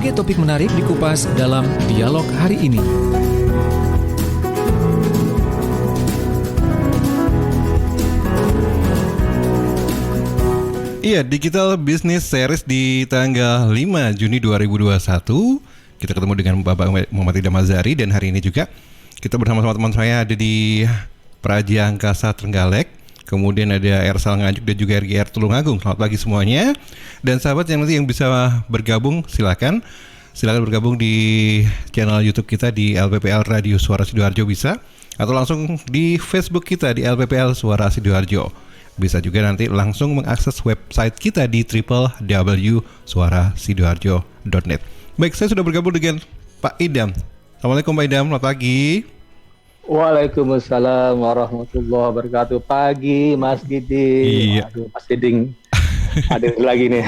Berbagai topik menarik dikupas dalam dialog hari ini. Iya, Digital Business Series di tanggal 5 Juni 2021. Kita ketemu dengan Bapak Muhammad Idham Azhari, dan hari ini juga kita bersama teman saya ada di Praja Angkasa Trenggalek. Kemudian ada Ersal Nganjuk dan juga RGR Tulungagung. Selamat pagi semuanya. Dan sahabat yang nanti yang bisa bergabung silakan bergabung di channel YouTube kita di LPPL Radio Suara Sidoarjo bisa, atau langsung di Facebook kita di LPPL Suara Sidoarjo. Bisa juga nanti langsung mengakses website kita di www.suarasidoarjo.net. Baik, saya sudah bergabung dengan Pak Idham. Assalamualaikum Pak Idham, selamat pagi. Waalaikumsalam warahmatullahi wabarakatuh. Pagi Mas Diding. Iya. Aduh, Mas Diding hadir lagi nih.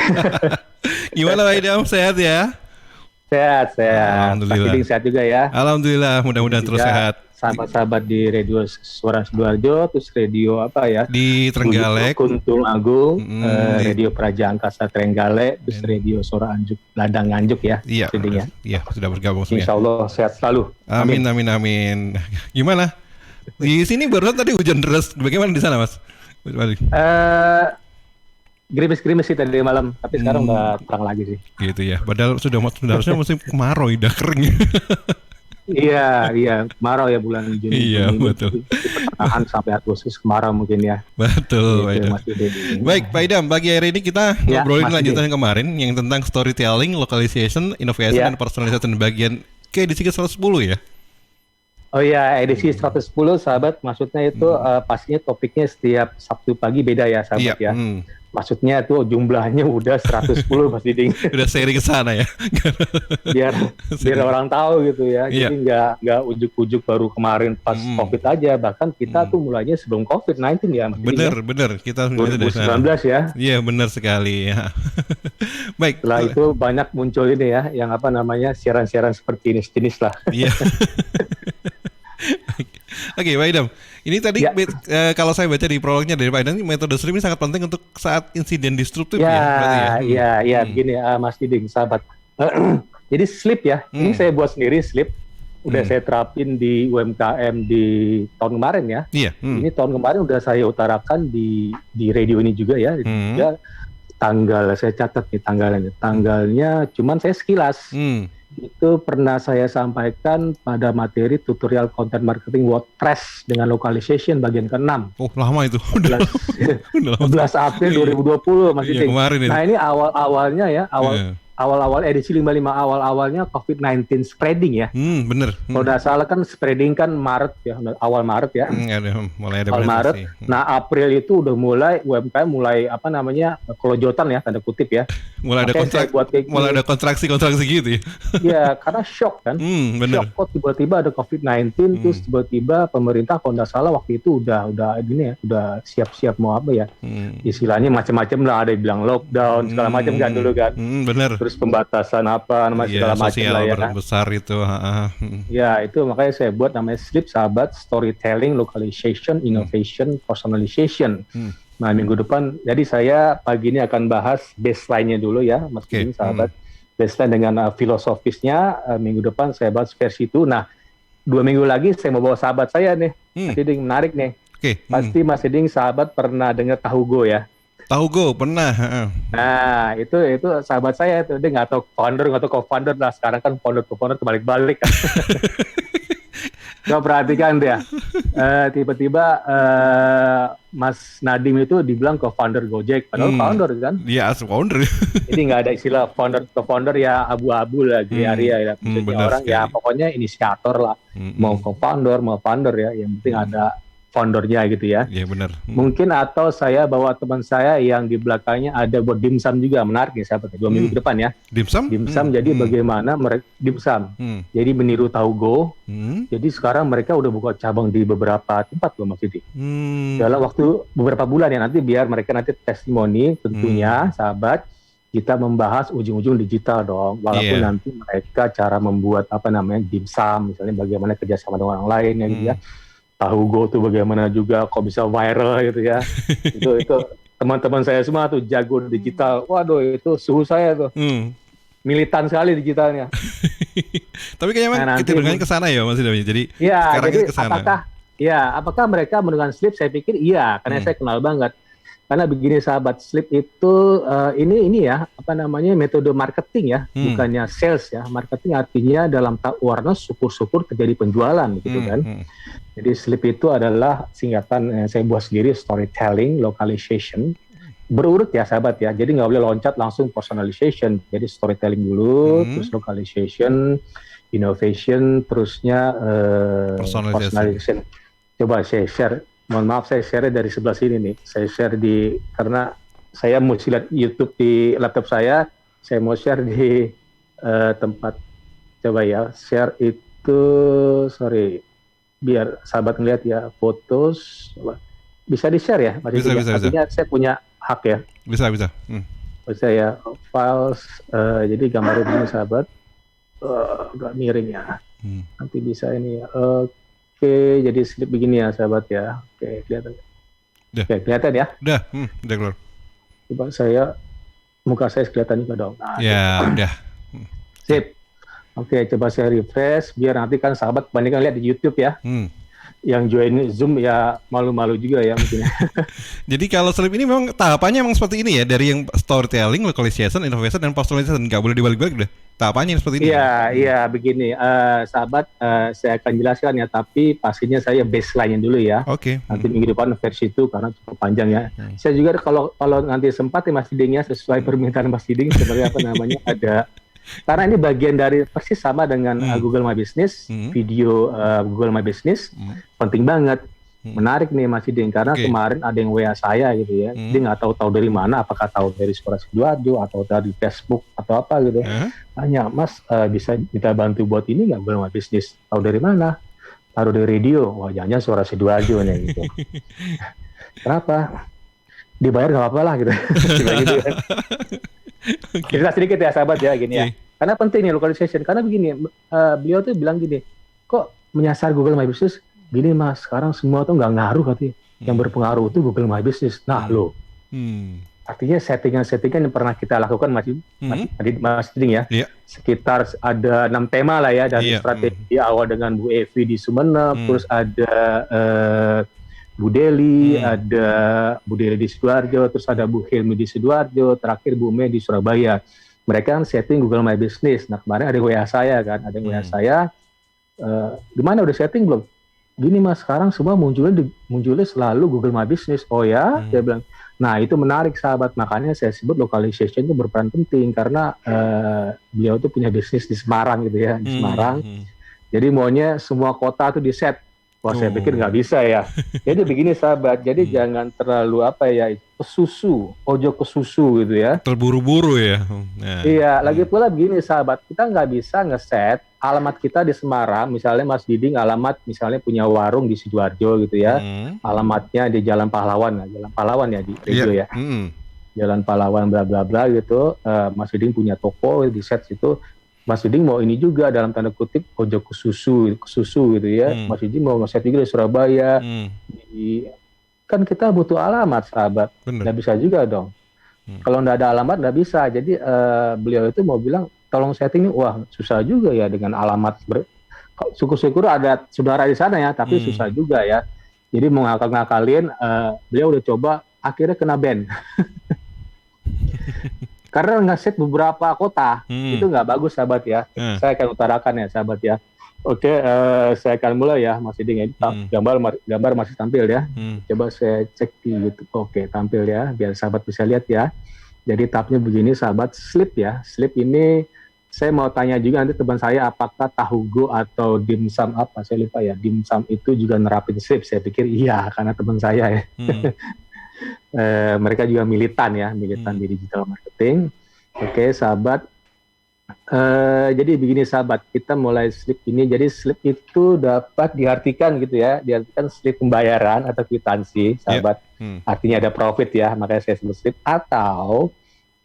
Gimana Pak Idham, sehat ya? Sehat. Alhamdulillah. Mas Diding sehat juga ya. Alhamdulillah, mudah-mudahan terus sehat. Sahabat-sahabat di Radio Suara Sidoarjo, terus radio apa ya? Di Trenggalek, Kuntul Agung, Radio Praja Angkasa Trenggalek, terus Radio Suara Ladang Nganjuk ya. Iya, iya, sudah bergabung semua. Insya Allah sehat selalu. Amin. Gimana? Di sini barusan tadi hujan deras. Bagaimana di sana, Mas? Gerimis-gerimis sih tadi malam, tapi sekarang udah terang lagi sih. Gitu ya. Padahal harusnya musim kemarau, udah kering. Iya, kemarau ya bulan Juni. Iya, betul. Pertengahan sampai Agustus kemarau mungkin ya. Betul, gitu, Pak Idham. Baik, Pak Idham, pagi hari ini kita ngobrolin lanjutan yang kemarin yang tentang storytelling, localization, innovation, dan personalization bagian ke edisi ke-110 ya. Oh iya, edisi 110 sahabat, maksudnya itu pastinya topiknya setiap Sabtu pagi beda ya sahabat ya. Maksudnya tuh jumlahnya udah 110 Mas Diding. Udah seri ke sana ya. biar orang tahu gitu ya. Jadi nggak ujuk-ujuk baru kemarin pas Covid aja. Bahkan kita tuh mulainya sebelum COVID-19 ya Mas Diding. Bener. Kita 2019 ya. Iya benar sekali ya. Baik. Setelah itu banyak muncul ini ya, yang apa namanya siaran-siaran seperti ini jenis lah. Iya. Oke, Pak Idham. Ini tadi kalau saya baca di prolognya dari Pak Idham, metode SLIP ini sangat penting untuk saat insiden disruptif ya. Iya, begini Mas Diding, sahabat. Jadi SLIP ya, ini saya buat sendiri SLIP. Udah saya terapin di UMKM di tahun kemarin ya. Iya. Ini tahun kemarin udah saya utarakan di radio ini juga ya. Juga tanggal saya catat nih tanggalnya cuman saya sekilas. Itu pernah saya sampaikan pada materi tutorial content marketing WordPress dengan localization bagian ke-6. Oh, lama itu. 11 April 2020 Mas Diding. Nah, ini awal-awalnya awal-awal edisi 55 awal-awalnya COVID-19 spreading ya. Bener. Kalau tidak salah kan spreading kan Maret ya, awal Maret ya. Mulai ada awal Maret. Nah, April itu udah mulai UMKM mulai apa namanya kelojotan ya, tanda kutip ya. Mulai ada kontraksi gitu ya. Iya, karena shock kan. Bener. Shock kok tiba-tiba ada COVID-19 terus tiba-tiba pemerintah kalau tidak salah waktu itu udah gini ya, udah siap-siap mau apa ya. Istilahnya macam-macam lah, ada yang bilang lockdown segala macam kan dulu kan. Bener. Terus pembatasan apa namanya segala macam lah ya kan. Besar itu. Ya itu makanya saya buat namanya SLIP sahabat, storytelling, localization, innovation, personalization. Nah minggu depan jadi saya pagi ini akan bahas baseline-nya dulu ya Mas Diding sahabat. Baseline dengan filosofisnya, minggu depan saya bahas versi itu. Nah 2 minggu lagi saya mau bawa sahabat saya nih. Mas Diding menarik nih. Pasti Mas Diding sahabat pernah dengar Tahugo ya. Tahugo pernah. Nah itu sahabat saya itu dia nggak tahu founder nggak tahu co-founder lah, sekarang kan founder kebalik-balik. Kau perhatikan dia tiba-tiba Mas Nadiem itu dibilang co-founder Gojek padahal founder kan? Iya founder. Jadi nggak ada istilah co-founder ya abu-abu lah gray area ya. Maksudnya orang sekali. Ya pokoknya inisiator lah. Mau co-founder mau founder ya, yang penting ada foundernya gitu ya. Iya benar. Mungkin atau saya bawa teman saya yang di belakangnya ada buat dimsum juga, menarik nih sahabat 2 minggu ke depan ya. Dimsum jadi bagaimana mereka dimsum. Jadi meniru Tahugo. Jadi sekarang mereka udah buka cabang di beberapa tempat loh Mas Didi. Dalam waktu beberapa bulan ya, nanti biar mereka nanti testimoni tentunya sahabat. Kita membahas ujung-ujung digital dong, walaupun nanti mereka cara membuat apa namanya dimsum, misalnya bagaimana kerjasama dengan orang lain ya gitu ya. Tahugo tuh bagaimana juga kok bisa viral gitu ya. itu teman-teman saya semua tuh jago digital. Waduh itu suhu saya tuh. militan sekali digitalnya. Tapi kayaknya memang kecenderungannya ke sana ya Mas Idam. Jadi sekarang jadi ke sana. apakah mereka menggunakan Sleep? Saya pikir iya, karena saya kenal banget. Karena begini sahabat, Sleep itu ini ya, metode marketing ya, bukannya sales ya. Marketing artinya dalam awareness, syukur-syukur terjadi penjualan gitu kan. Jadi Sleep itu adalah singkatan saya buat sendiri, storytelling, localization. Berurut ya sahabat ya, jadi nggak boleh loncat langsung personalization. Jadi storytelling dulu, terus localization, innovation, terusnya personalization. Coba saya share. Mohon maaf saya share dari sebelah sini nih. Saya share karena saya mau lihat YouTube di laptop saya mau share di tempat. Coba ya, share itu, biar sahabat ngeliat ya, fotos. Bisa di-share ya? Bisa. Artinya saya punya hak ya? Bisa. Bisa ya, files, jadi gambar begini sahabat. Agak miring ya. Nanti bisa ini ya. Oke, jadi Sleep begini ya sahabat ya. Oke, kelihatan. Oke, kelihatan ya? Udah keluar. Coba muka saya kelihatan juga dong. Nah, ya, udah. Sip. Oke, coba saya refresh biar nanti kan sahabat kebanyakan lihat di YouTube ya. Yang join Zoom ya malu-malu juga ya mungkin. Jadi kalau Sleep ini memang tahapannya memang seperti ini ya, dari yang storytelling, localization, innovation, dan personalization, nggak boleh dibalik-balik deh. Tahapannya seperti ini. Iya begini, sahabat, saya akan jelaskan ya, tapi pastinya saya baseline-nya dulu ya. Oke. Nanti minggu depan versi itu karena cukup panjang ya. Saya juga kalau nanti sempat ya Mas Diding ya, sesuai permintaan Mas Diding sebagai ada. Karena ini bagian dari persis sama dengan Google My Business, video Google My Business, penting banget, menarik nih Mas Iding, karena kemarin ada yang WA saya gitu ya, dia nggak tahu dari mana, apakah tahu dari Suara Sidoarjo atau dari Facebook atau apa gitu, tanya Mas bisa minta bantu buat ini nggak Google My Business, tahu dari mana? Taruh dari radio, wah jangan Suara Sidoarjo nih gitu. Kenapa? Dibayar nggak apa-apa lah gitu. Gitu kan. Cerita sedikit ya sahabat ya gini ya. Karena penting nih localization. Karena begini, beliau tuh bilang gini, kok menyasar Google My Business? Gini Mas, sekarang semua tuh nggak ngaruh katanya. Yang berpengaruh itu Google My Business. Nah loh, artinya settingan yang pernah kita lakukan Mas Ding ya. Sekitar ada 6 tema lah ya dari strategi awal dengan Bu Evi di Sumeneb, terus ada Bu Deli, ada Bu Deli di Sidoarjo, terus ada Bu Hilmi di Sidoarjo, terakhir Bu Mei di Surabaya. Mereka kan setting Google My Business. Nah kemarin ada WA saya kan, gimana udah setting belum? Gini Mas, sekarang semua munculnya selalu Google My Business. Oh ya, dia bilang. Nah itu menarik sahabat, makanya saya sebut localization itu berperan penting karena beliau tuh punya bisnis di Semarang gitu ya, di Semarang. Jadi maunya semua kota tuh di set. Wah saya pikir nggak bisa ya. Jadi begini sahabat, jadi jangan terlalu ojo ke susu gitu ya. Terburu-buru ya. Iya, lagi pula begini sahabat, kita nggak bisa ngeset alamat kita di Semarang, misalnya Mas Diding alamat misalnya punya warung di Sidoarjo gitu ya, alamatnya di Jalan Pahlawan ya di radio ya. Jalan Pahlawan bla bla bla gitu, Mas Diding punya toko di set situ. Mas Diding mau ini juga dalam tanda kutip ojo ke susu gitu ya. Mas Diding mau ngeset juga di Surabaya. Kan kita butuh alamat sahabat. Nggak bisa juga dong. Kalau nggak ada alamat nggak bisa. Jadi beliau itu mau bilang tolong setting ini, wah susah juga ya dengan alamat. Syukur-syukur ada saudara di sana ya, tapi susah juga ya. Jadi mau ngakal-ngakalin, beliau udah coba, akhirnya kena ban. Karena ngeset beberapa kota, itu nggak bagus sahabat ya. Saya akan utarakan ya sahabat ya. Oke, saya akan mulai ya Mas Iding. Gambar masih tampil ya. Coba saya cek di YouTube. Oke, tampil ya, biar sahabat bisa lihat ya. Jadi tahapnya begini sahabat, Sleep ya. Sleep ini saya mau tanya juga nanti teman saya, apakah Tahu Go atau Dimsum apa? Saya lupa ya. Dimsum itu juga nerapin Sleep. Saya pikir iya, karena teman saya ya. Mereka juga militan di digital marketing. Oke, sahabat. Jadi begini sahabat, kita mulai Sleep ini. Jadi Sleep itu dapat diartikan gitu ya, diartikan slip pembayaran atau kwitansi, sahabat. Artinya ada profit ya, makanya saya sebut Sleep. Atau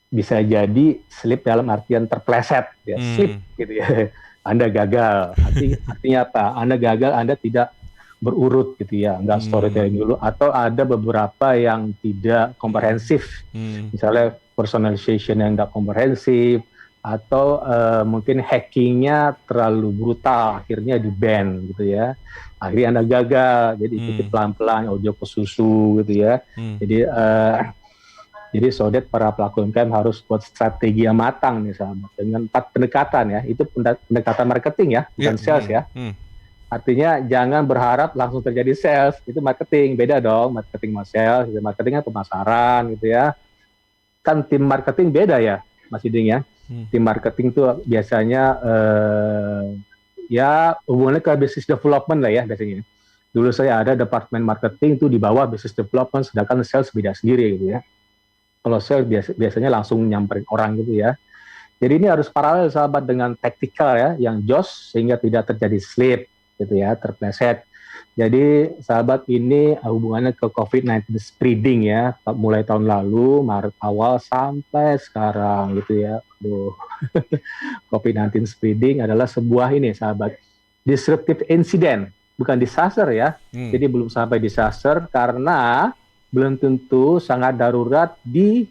bisa jadi Sleep dalam artian terpleset, ya, slip gitu ya. Anda gagal. Artinya apa? Anda gagal, Anda tidak berurut gitu ya, nggak storytelling dulu, atau ada beberapa yang tidak komprehensif, misalnya personalization yang nggak komprehensif, atau mungkin hackingnya terlalu brutal, akhirnya di-ban gitu ya. Akhirnya Anda gagal, jadi ikuti pelan-pelan, ojo ke susu gitu ya. Jadi so that para pelaku UMKM harus buat strategi yang matang nih sahabat, dengan 4 pendekatan ya. Itu pendekatan marketing ya, bukan sales ya. Artinya jangan berharap langsung terjadi sales, itu marketing, beda dong marketing sama sales. Marketingnya pemasaran gitu ya. Kan tim marketing beda ya Mas Iding ya. Tim marketing tuh biasanya ya hubungannya ke business development lah ya biasanya. Dulu saya ada departemen marketing itu di bawah business development, sedangkan sales beda sendiri gitu ya. Kalau sales biasanya langsung nyamperin orang gitu ya. Jadi ini harus paralel sahabat dengan tactical ya, yang jos sehingga tidak terjadi slip gitu ya, terpleset. Jadi sahabat ini hubungannya ke COVID-19 spreading ya, mulai tahun lalu Maret awal sampai sekarang gitu ya. Aduh. COVID-19 spreading adalah sebuah ini sahabat, disruptive incident, bukan disaster ya. Jadi belum sampai disaster karena belum tentu sangat darurat di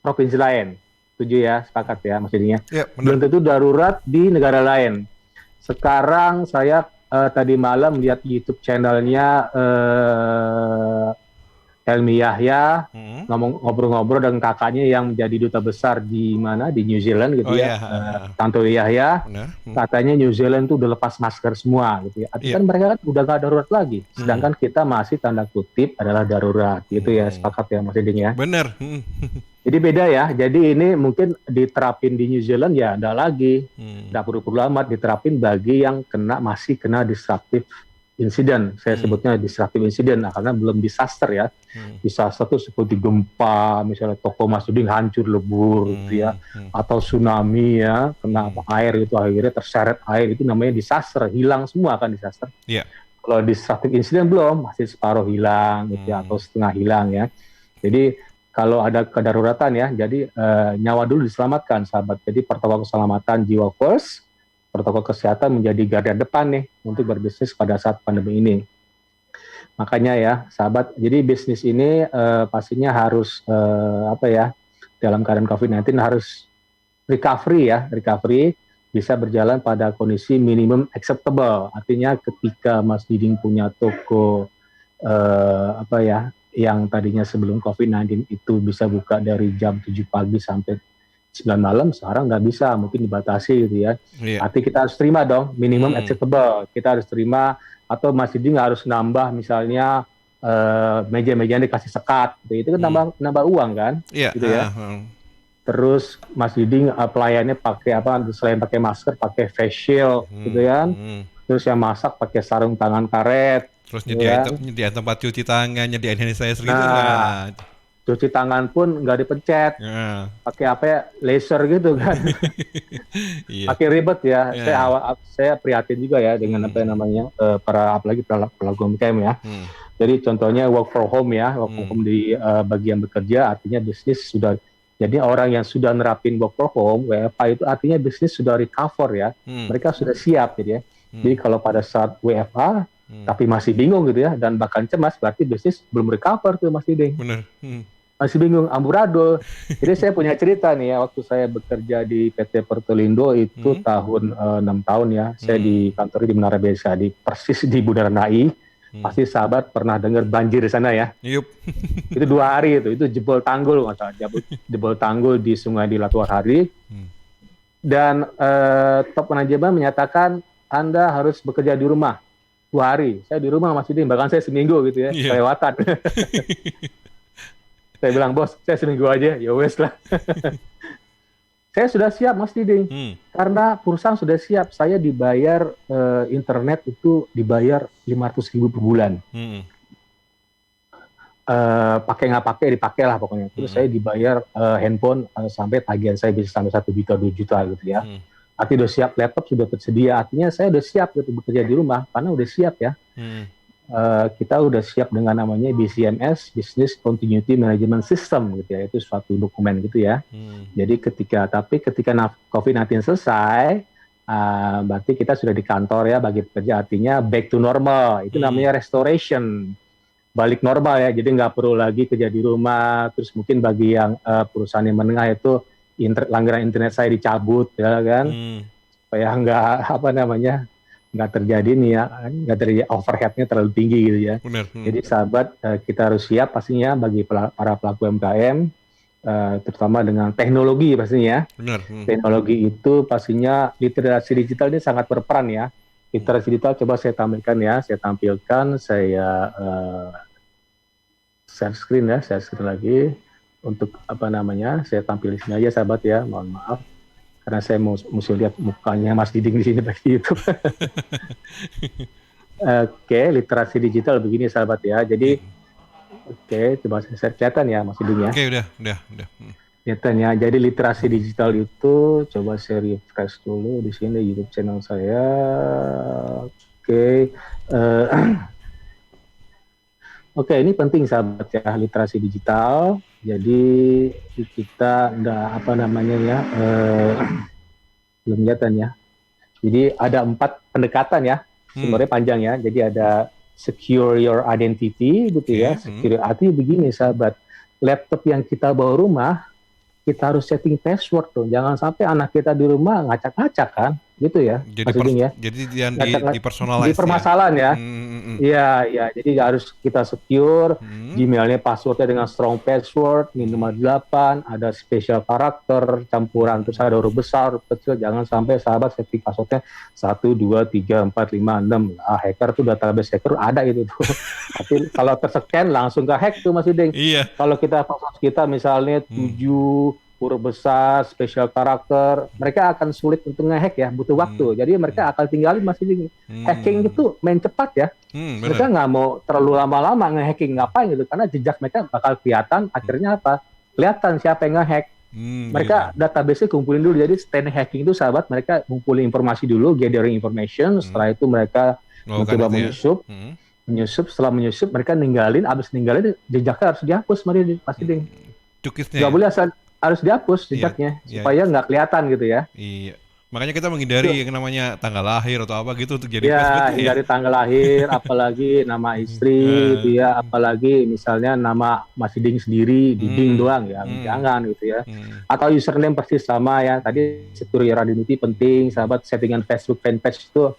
provinsi lain. Setuju ya, sepakat ya maksudnya. Ya, belum tentu darurat di negara lain. Sekarang saya tadi malam lihat YouTube channelnya Helmi Yahya ngobrol-ngobrol dengan kakaknya yang menjadi duta besar di mana, di New Zealand gitu ya. Tantowi Yahya. Katanya New Zealand tuh udah lepas masker semua gitu ya. Artinya kan mereka kan udah gak darurat lagi. Sedangkan kita masih tanda kutip adalah darurat gitu ya. Sepakat ya Mas Iding ya. Bener. Jadi beda ya. Jadi ini mungkin diterapin di New Zealand ya ada lagi. Nggak perlu amat diterapin bagi yang masih kena disruptive insiden, saya sebutnya disruptive insiden, karena belum disaster ya. Disaster itu seperti gempa, misalnya toko Mas Uding hancur lebur, gitu ya, atau tsunami ya, kena air itu akhirnya terseret air, itu namanya disaster, hilang semua kan disaster. Kalau disruptive insiden belum, masih separuh hilang, gitu ya, atau setengah hilang ya. Jadi kalau ada kedaruratan ya, jadi nyawa dulu diselamatkan sahabat. Jadi protokol keselamatan jiwa first, protokol kesehatan menjadi garda depan nih untuk berbisnis pada saat pandemi ini. Makanya ya, sahabat, jadi bisnis ini pastinya harus dalam keadaan COVID-19 harus recovery bisa berjalan pada kondisi minimum acceptable. Artinya ketika Mas Diding punya toko yang tadinya sebelum COVID-19 itu bisa buka dari jam 7 pagi sampai 9 malam, sekarang nggak bisa, mungkin dibatasi gitu ya. Artinya kita harus terima dong, minimum acceptable. Kita harus terima, atau Mas Didi nggak harus nambah misalnya meja-mejanya dikasih sekat, gitu. Itu kan nambah uang kan, gitu ya. Terus Mas Didi pelayannya pakai selain pakai masker, pakai face shield, gitu kan. Terus yang masak pakai sarung tangan karet. Terus nyediain tempat cuci tangan, nyediain hand sanitizer gitu lah. Cuci tangan pun nggak dipencet, pakai laser gitu kan, pakai ribet ya. Saya prihatin juga ya dengan para apalagi pelaku UMKM ya. Jadi contohnya work from home ya, work from home di bagian bekerja, artinya bisnis sudah. Jadi orang yang sudah nerapin work from home WFH itu artinya bisnis sudah recover ya, mereka sudah siap gitu ya. Jadi kalau pada saat WFH tapi masih bingung gitu ya, dan bahkan cemas, berarti bisnis belum recover tuh Mas Diding. Bener. Masih bingung, amburadul. Jadi saya punya cerita nih ya, waktu saya bekerja di PT Pertelindo itu tahun 6 tahun ya, saya di kantor di Menara BSA, persis di Bundaran HI. Pasti sahabat pernah dengar banjir di sana ya. Itu 2 hari itu jebol tanggul, jebol tanggul di Sungai di Latuar Hari. Dan top manajemen menyatakan Anda harus bekerja di rumah 2 hari. Saya di rumah Mas Diding, bahkan saya seminggu gitu ya, kelewatan. Saya bilang, bos, saya seminggu aja, ya wes lah. Saya sudah siap Mas Diding, karena perusahaan sudah siap. Saya dibayar internet itu dibayar 500.000 per bulan. Pakai nggak pakai, dipakai lah pokoknya. Terus saya dibayar handphone sampai tagihan saya bisa sampai 1 juta, 2 juta gitu ya. Artinya udah siap, laptop sudah tersedia. Artinya saya udah siap gitu bekerja di rumah, karena udah siap ya. Kita udah siap dengan namanya BCMS, Business Continuity Management System gitu ya, itu suatu dokumen gitu ya. Jadi ketika COVID-19 selesai, berarti kita sudah di kantor ya bagi pekerja, artinya back to normal, itu namanya restoration, balik normal ya. Jadi nggak perlu lagi kerja di rumah. Terus mungkin bagi yang perusahaan yang menengah itu langganan internet saya dicabut ya kan, supaya nggak terjadi nih ya, nggak terjadi overhead-nya terlalu tinggi gitu ya. Benar. Jadi sahabat, kita harus siap pastinya bagi para pelaku UMKM, terutama dengan teknologi pastinya. Benar. Teknologi itu pastinya literasi digital ini sangat berperan ya. Literasi digital coba saya tampilkan ya, saya share screen lagi untuk saya tampil di sini aja sahabat ya, mohon maaf. Karena saya mesti lihat mukanya Mas Diding di sini bagi YouTube. Oke, literasi digital begini sahabat ya. Jadi, coba saya kelihatan ya Mas Diding ya. Oke, udah. Kelihatan ya. Jadi literasi digital itu, coba saya refresh dulu di sini YouTube channel saya. Oke, ini penting sahabat ya, literasi digital. Jadi kita belum kelihatan ya. Jadi ada 4 pendekatan ya, sebenarnya panjang ya. Jadi ada secure your identity gitu ya. Secure artinya begini sahabat, laptop yang kita bawa rumah, kita harus setting password tuh. Jangan sampai anak kita di rumah ngacak-ngacak kan, gitu ya. Jadi yang dipersonalize. Di permasalahan ya. Iya. Jadi harus kita secure. Gmailnya passwordnya dengan strong password, minimal 8, ada special karakter, campuran terus ada huruf besar, huruf kecil. Jangan sampai sahabat setting passwordnya 1, 2, 3, 4, 5, 6. Hacker tuh database hacker ada itu tuh. Tapi kalau terscan langsung ke hack tuh Mas Ding. Iya. Kalau kita misalnya 7 huruf besar, special karakter, mereka akan sulit untuk nge-hack ya, butuh waktu. Jadi mereka akan tinggalin masih di hacking itu main cepat ya. Mereka nggak mau terlalu lama-lama nge-hacking, ngapain gitu, karena jejak mereka bakal kelihatan, akhirnya apa? Kelihatan siapa yang nge-hack. Mereka database-nya kumpulin dulu, jadi stand hacking itu sahabat, mereka kumpulin informasi dulu, gathering information, setelah itu mereka mencoba menyusup, setelah menyusup mereka abis ninggalin jejaknya harus dihapus, pasti ding. Nggak boleh harus dihapus jejaknya supaya nggak kelihatan gitu ya. Iya. Makanya kita menghindari yang namanya tanggal lahir atau apa gitu untuk jadi hindari tanggal lahir, apalagi nama istri gitu ya, apalagi misalnya nama Mas Diding sendiri, Diding doang ya, jangan gitu ya. Atau username pasti sama ya. Tadi secure your identity penting, sahabat. Settingan Facebook fanpage itu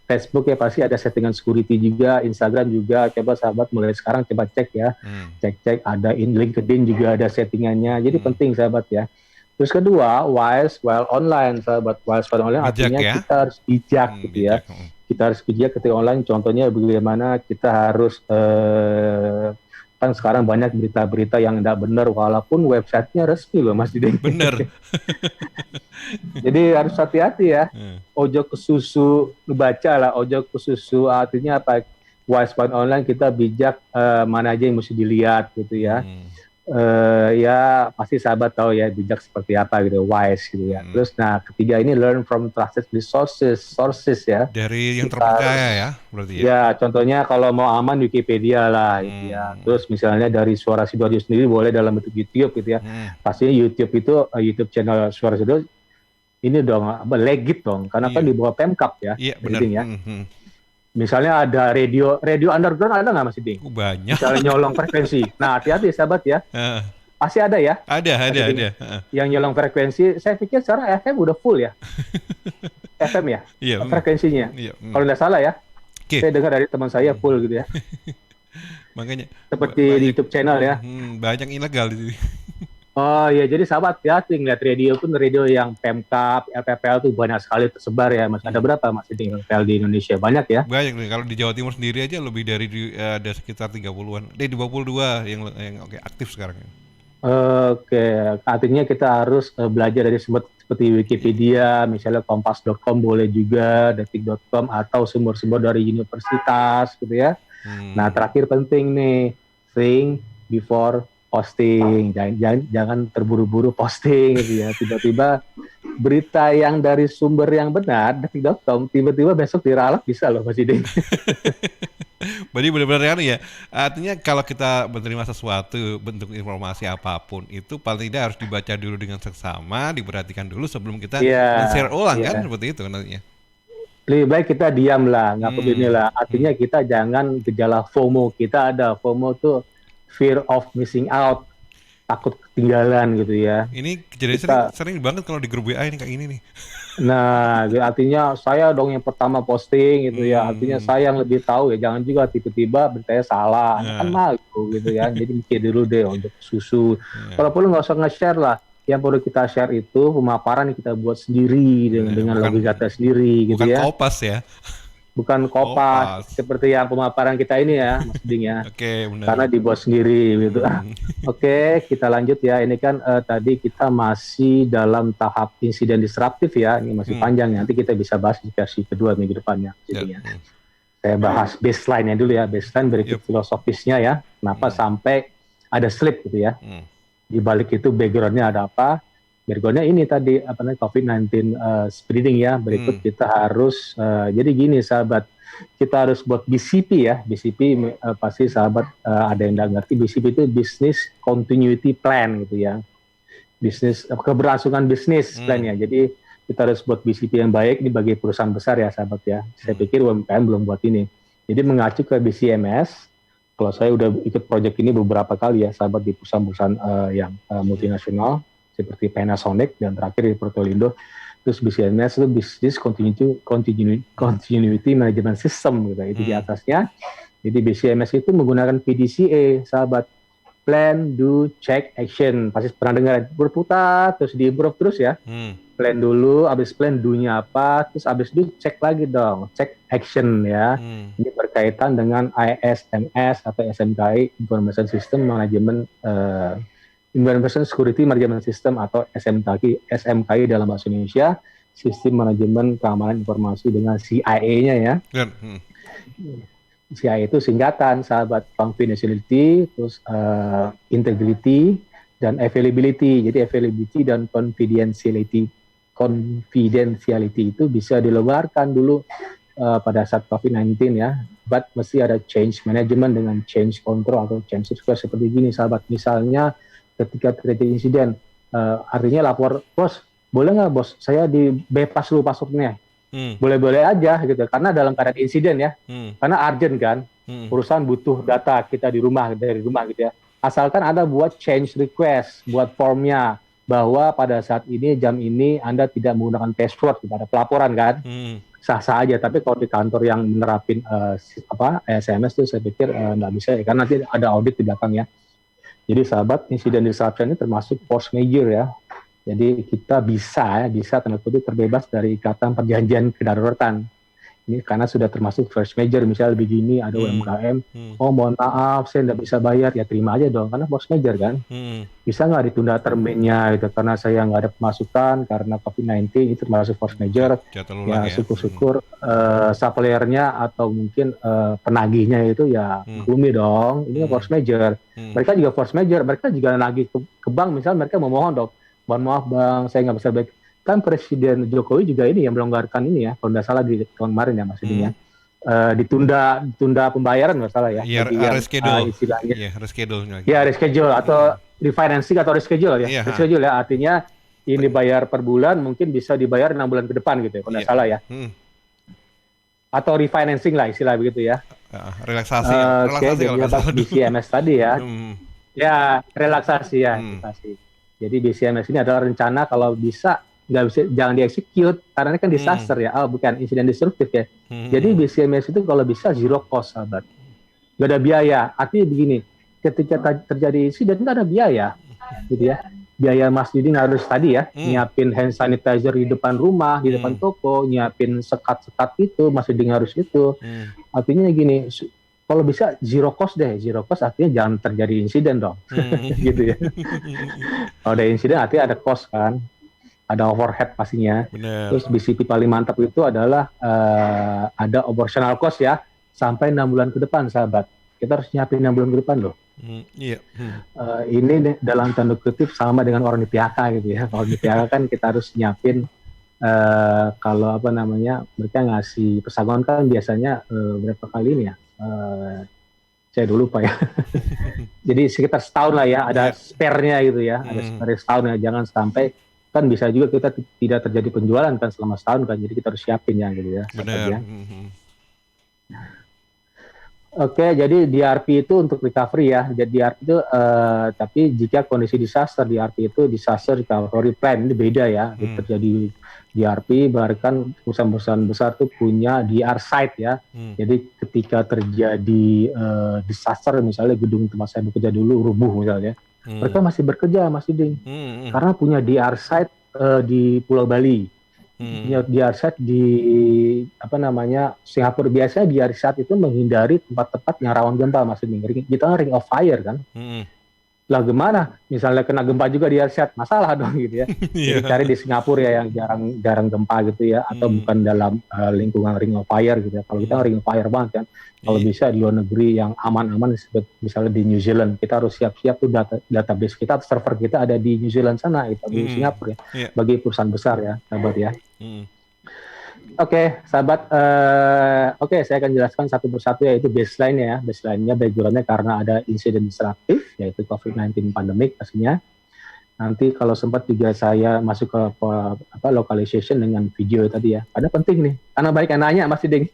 Facebook ya pasti ada settingan security juga, Instagram juga. Coba sahabat mulai sekarang coba cek ya, cek ada LinkedIn juga ada settingannya. Jadi penting sahabat ya. Terus kedua, wise while online sahabat. Wise while online bijak, artinya ya? Kita harus bijak gitu ya. Kita harus bijak ketika online. Contohnya bagaimana kita harus kan sekarang banyak berita-berita yang tidak benar walaupun websitenya resmi loh Mas Diding. Benar. Jadi harus hati-hati ya. Ojo ke susu, baca lah. Ojo ke susu artinya apa? Wise while online kita bijak mana aja yang mesti dilihat gitu ya. Ya pasti sahabat tahu ya bijak seperti apa gitu, wise gitu ya. Terus ketiga ini learn from trusted sources ya. Dari yang terpercaya ya berarti ya. Ya contohnya kalau mau aman Wikipedia lah gitu ya. Terus misalnya dari Suara Sidoarjo sendiri boleh dalam bentuk YouTube gitu ya. Pastinya YouTube itu YouTube channel Suara Sidoarjo ini dong legit dong karena kan di bawah Pemkab ya. Iya benar. Ya. Misalnya ada radio underground ada nggak Mas Ding? Banyak. Misalnya nyolong frekuensi. Nah hati-hati sahabat ya. Pasti ada ya. Ada. Yang nyolong frekuensi, saya pikir sekarang FM udah full ya. FM ya. Iya. Frekuensinya. Iya. Kalau nggak salah ya. Saya dengar dari teman saya full gitu ya. Makanya. Seperti di YouTube channel ya. Banyak ilegal di sini. Oh iya, jadi sahabat ya, ngeliat radio pun radio yang Pemkab, LPPL tuh banyak sekali tersebar ya, Mas. Ada berapa Mas di LPPL di Indonesia? Banyak ya? Banyak nih. Kalau di Jawa Timur sendiri aja lebih dari ada sekitar 30-an. 22 yang aktif sekarang. Oke, artinya kita harus belajar dari sumber seperti Wikipedia, misalnya kompas.com boleh juga, detik.com atau sumber-sumber dari universitas gitu ya. Nah, terakhir penting nih, think before posting, jangan terburu-buru posting gitu ya. Tiba-tiba berita yang dari sumber yang benar, detik.com, tiba-tiba besok diralat bisa loh Mas Diding. Berarti benar-benar ya. Artinya kalau kita menerima sesuatu bentuk informasi apapun itu paling tidak harus dibaca dulu dengan seksama, diperhatikan dulu sebelum kita share ulang kan, seperti itu nantinya. Lebih baik kita diam lah, nggak perlu inilah. Artinya kita jangan gejala FOMO. Kita ada FOMO tuh fear of missing out. takut ketinggalan gitu ya. Ini kejadian sering banget kalau di grup WA ini kayak ini nih. Nah, artinya saya dong yang pertama posting gitu ya. Artinya saya yang lebih tahu ya. Jangan juga tiba-tiba beritanya salah. Kan malu gitu ya. Jadi mikir dulu deh untuk susu. Kalau perlu nggak usah nge-share lah. Yang perlu kita share itu pemaparan yang kita buat sendiri dengan logika kita sendiri gitu ya. Bukan kopas ya. Bukan kopas seperti yang pemaparan kita ini ya, Mas Ding ya. Oke, benar. Karena dibuat sendiri gitu. Oke, kita lanjut ya. Ini kan tadi kita masih dalam tahap insiden disruptif ya. Ini masih panjang. Nanti kita bisa bahas di versi kedua minggu depannya. Saya bahas baseline-nya dulu ya. Baseline berikut filosofisnya ya. Kenapa sampai ada slip gitu ya. Di balik itu background-nya ada apa? Background-nya ini tadi COVID-19 spreading ya. Berikut kita harus jadi gini sahabat, kita harus buat BCP ya. BCP pasti sahabat ada yang nggak ngerti. BCP itu Business Continuity Plan gitu ya. Bisnis keberlangsungan bisnis plan-nya. Jadi kita harus buat BCP yang baik ini bagi perusahaan besar ya sahabat ya. Saya pikir UMKM belum buat ini. Jadi mengacu ke BCMS. Kalau saya udah ikut proyek ini beberapa kali ya sahabat di perusahaan-perusahaan yang multinasional seperti Panasonic dan terakhir di Protolindo. Terus BCMS itu Business Continuity Management System gitu. Itu di atasnya. Jadi BCMS itu menggunakan PDCA, sahabat. Plan, do, check, action. Pasti pernah dengar berputar terus di-improve terus ya. Plan dulu, habis plan do-nya apa, terus habis do check lagi dong, check action ya. Ini berkaitan dengan ISMS atau SMKI Information System Management Information Security Management System atau SMKI dalam bahasa Indonesia, Sistem Manajemen Keamanan Informasi dengan CIA-nya ya. CIA itu singkatan sahabat, confidentiality, terus integrity dan availability. Jadi availability dan confidentiality itu bisa dilebarkan dulu pada saat COVID-19 ya. But mesti ada change management dengan change control atau change request seperti gini sahabat. Misalnya ketika terjadi insiden, artinya lapor, bos, boleh nggak bos, saya di bypass dulu passwordnya. Boleh-boleh aja gitu, karena dalam keadaan insiden ya, karena urgent kan, perusahaan butuh data kita dari rumah gitu ya. Asalkan Anda buat change request, buat formnya, bahwa pada saat ini, jam ini, Anda tidak menggunakan password, gitu, ada pelaporan kan, sah-sah aja. Tapi kalau di kantor yang menerapin SMS itu saya pikir nggak bisa ya, karena nanti ada audit di belakang ya. Jadi sahabat, insiden disruption ini termasuk force major ya. Jadi kita bisa tanda kutip terbebas dari ikatan perjanjian kedaruratan. Ini karena sudah termasuk force major, misalnya begini ada UMKM, oh mohon maaf saya nggak bisa bayar, ya terima aja dong, karena force major kan. Bisa nggak ditunda terminnya gitu, karena saya nggak ada pemasukan, karena COVID-19 itu termasuk force major. Ya syukur-syukur suppliernya atau mungkin penagihnya itu ya maklumi dong, ini force major. Mereka juga force major, mereka juga nagih ke bank, misalnya mereka memohon dong, mohon maaf bang, saya nggak bisa bayar. Kan Presiden Jokowi juga ini yang melonggarkan ini ya, kalau nggak salah di tahun kemarin ya Mas Ding ya. Ditunda pembayaran nggak salah ya. Iya, reschedule. Istilahnya. Reschedule atau refinancing atau reschedule ya. Reschedule ya, artinya ini bayar per bulan mungkin bisa dibayar 6 bulan ke depan gitu ya, kalau nggak salah ya. Atau refinancing lah istilah begitu ya. Relaksasi. Relaksasi BCMS tadi ya. Ya, relaksasi ya. Relaksasi. Jadi BCMS ini adalah rencana kalau bisa nggak bisa, jangan dieksekut karena ini kan disaster ya, bukan insiden disruptif ya. Jadi BCMS itu kalau bisa zero cost sahabat, nggak ada biaya. Artinya begini, ketika terjadi insiden nggak ada biaya, gitu ya. Biaya Mas Diding harus tadi ya, nyiapin hand sanitizer di depan rumah, di depan toko, nyiapin sekat-sekat itu, Mas Diding harus itu. Artinya gini, kalau bisa zero cost deh, zero cost artinya jangan terjadi insiden dong, gitu ya. Kalau ada insiden artinya ada cost kan. Ada overhead pastinya. Bener. Terus BCP paling mantap itu adalah ada operational cost ya, sampai 6 bulan ke depan sahabat. Kita harus nyiapin 6 bulan ke depan loh. Ini dalam tanda kutip sama dengan orang di PHK gitu ya. Kalau di PHK kan kita harus nyiapin kalau mereka ngasih pesangon kan biasanya berapa kali ini ya? Saya dulu lupa ya. Jadi sekitar setahun lah ya, ada spare-nya gitu ya, ada spare setahun ya, jangan sampai kan bisa juga kita tidak terjadi penjualan kan selama setahun kan, jadi kita harus siapin ya gitu ya. Benar. Oke, jadi DRP itu untuk recovery ya. Jadi DRP itu, tapi jika kondisi disaster, DRP itu disaster recovery plan, ini beda ya. Terjadi DRP, bahkan perusahaan-perusahaan besar tuh punya DR site ya. Jadi ketika terjadi disaster, misalnya gedung tempat saya bekerja dulu rubuh misalnya, mereka masih bekerja, masih karena punya DR site di Pulau Bali. DR site di Singapura. Biasanya DR site itu menghindari tempat-tempat yang rawan gempa, maksudnya kita ring of fire kan. Lah gimana? Misalnya kena gempa juga DR site, masalah dong gitu ya. Jadi cari di Singapura ya yang jarang gempa gitu ya, atau bukan dalam lingkungan ring of fire gitu ya. Kalau kita ring of fire banget kan. Kalau bisa di luar negeri yang aman-aman, misalnya di New Zealand, kita harus siap-siap tuh database kita, server kita ada di New Zealand sana, itu di Singapura ya. Bagi perusahaan besar ya, sahabat ya. Oke, sahabat. Saya akan jelaskan satu persatu yaitu baseline-nya. Baseline-nya, background-nya karena ada insiden disruptif, yaitu COVID-19 pandemic pastinya. Nanti kalau sempat juga saya masuk ke localization dengan video tadi ya. Karena penting nih, karena banyak yang nanya Mas Ding.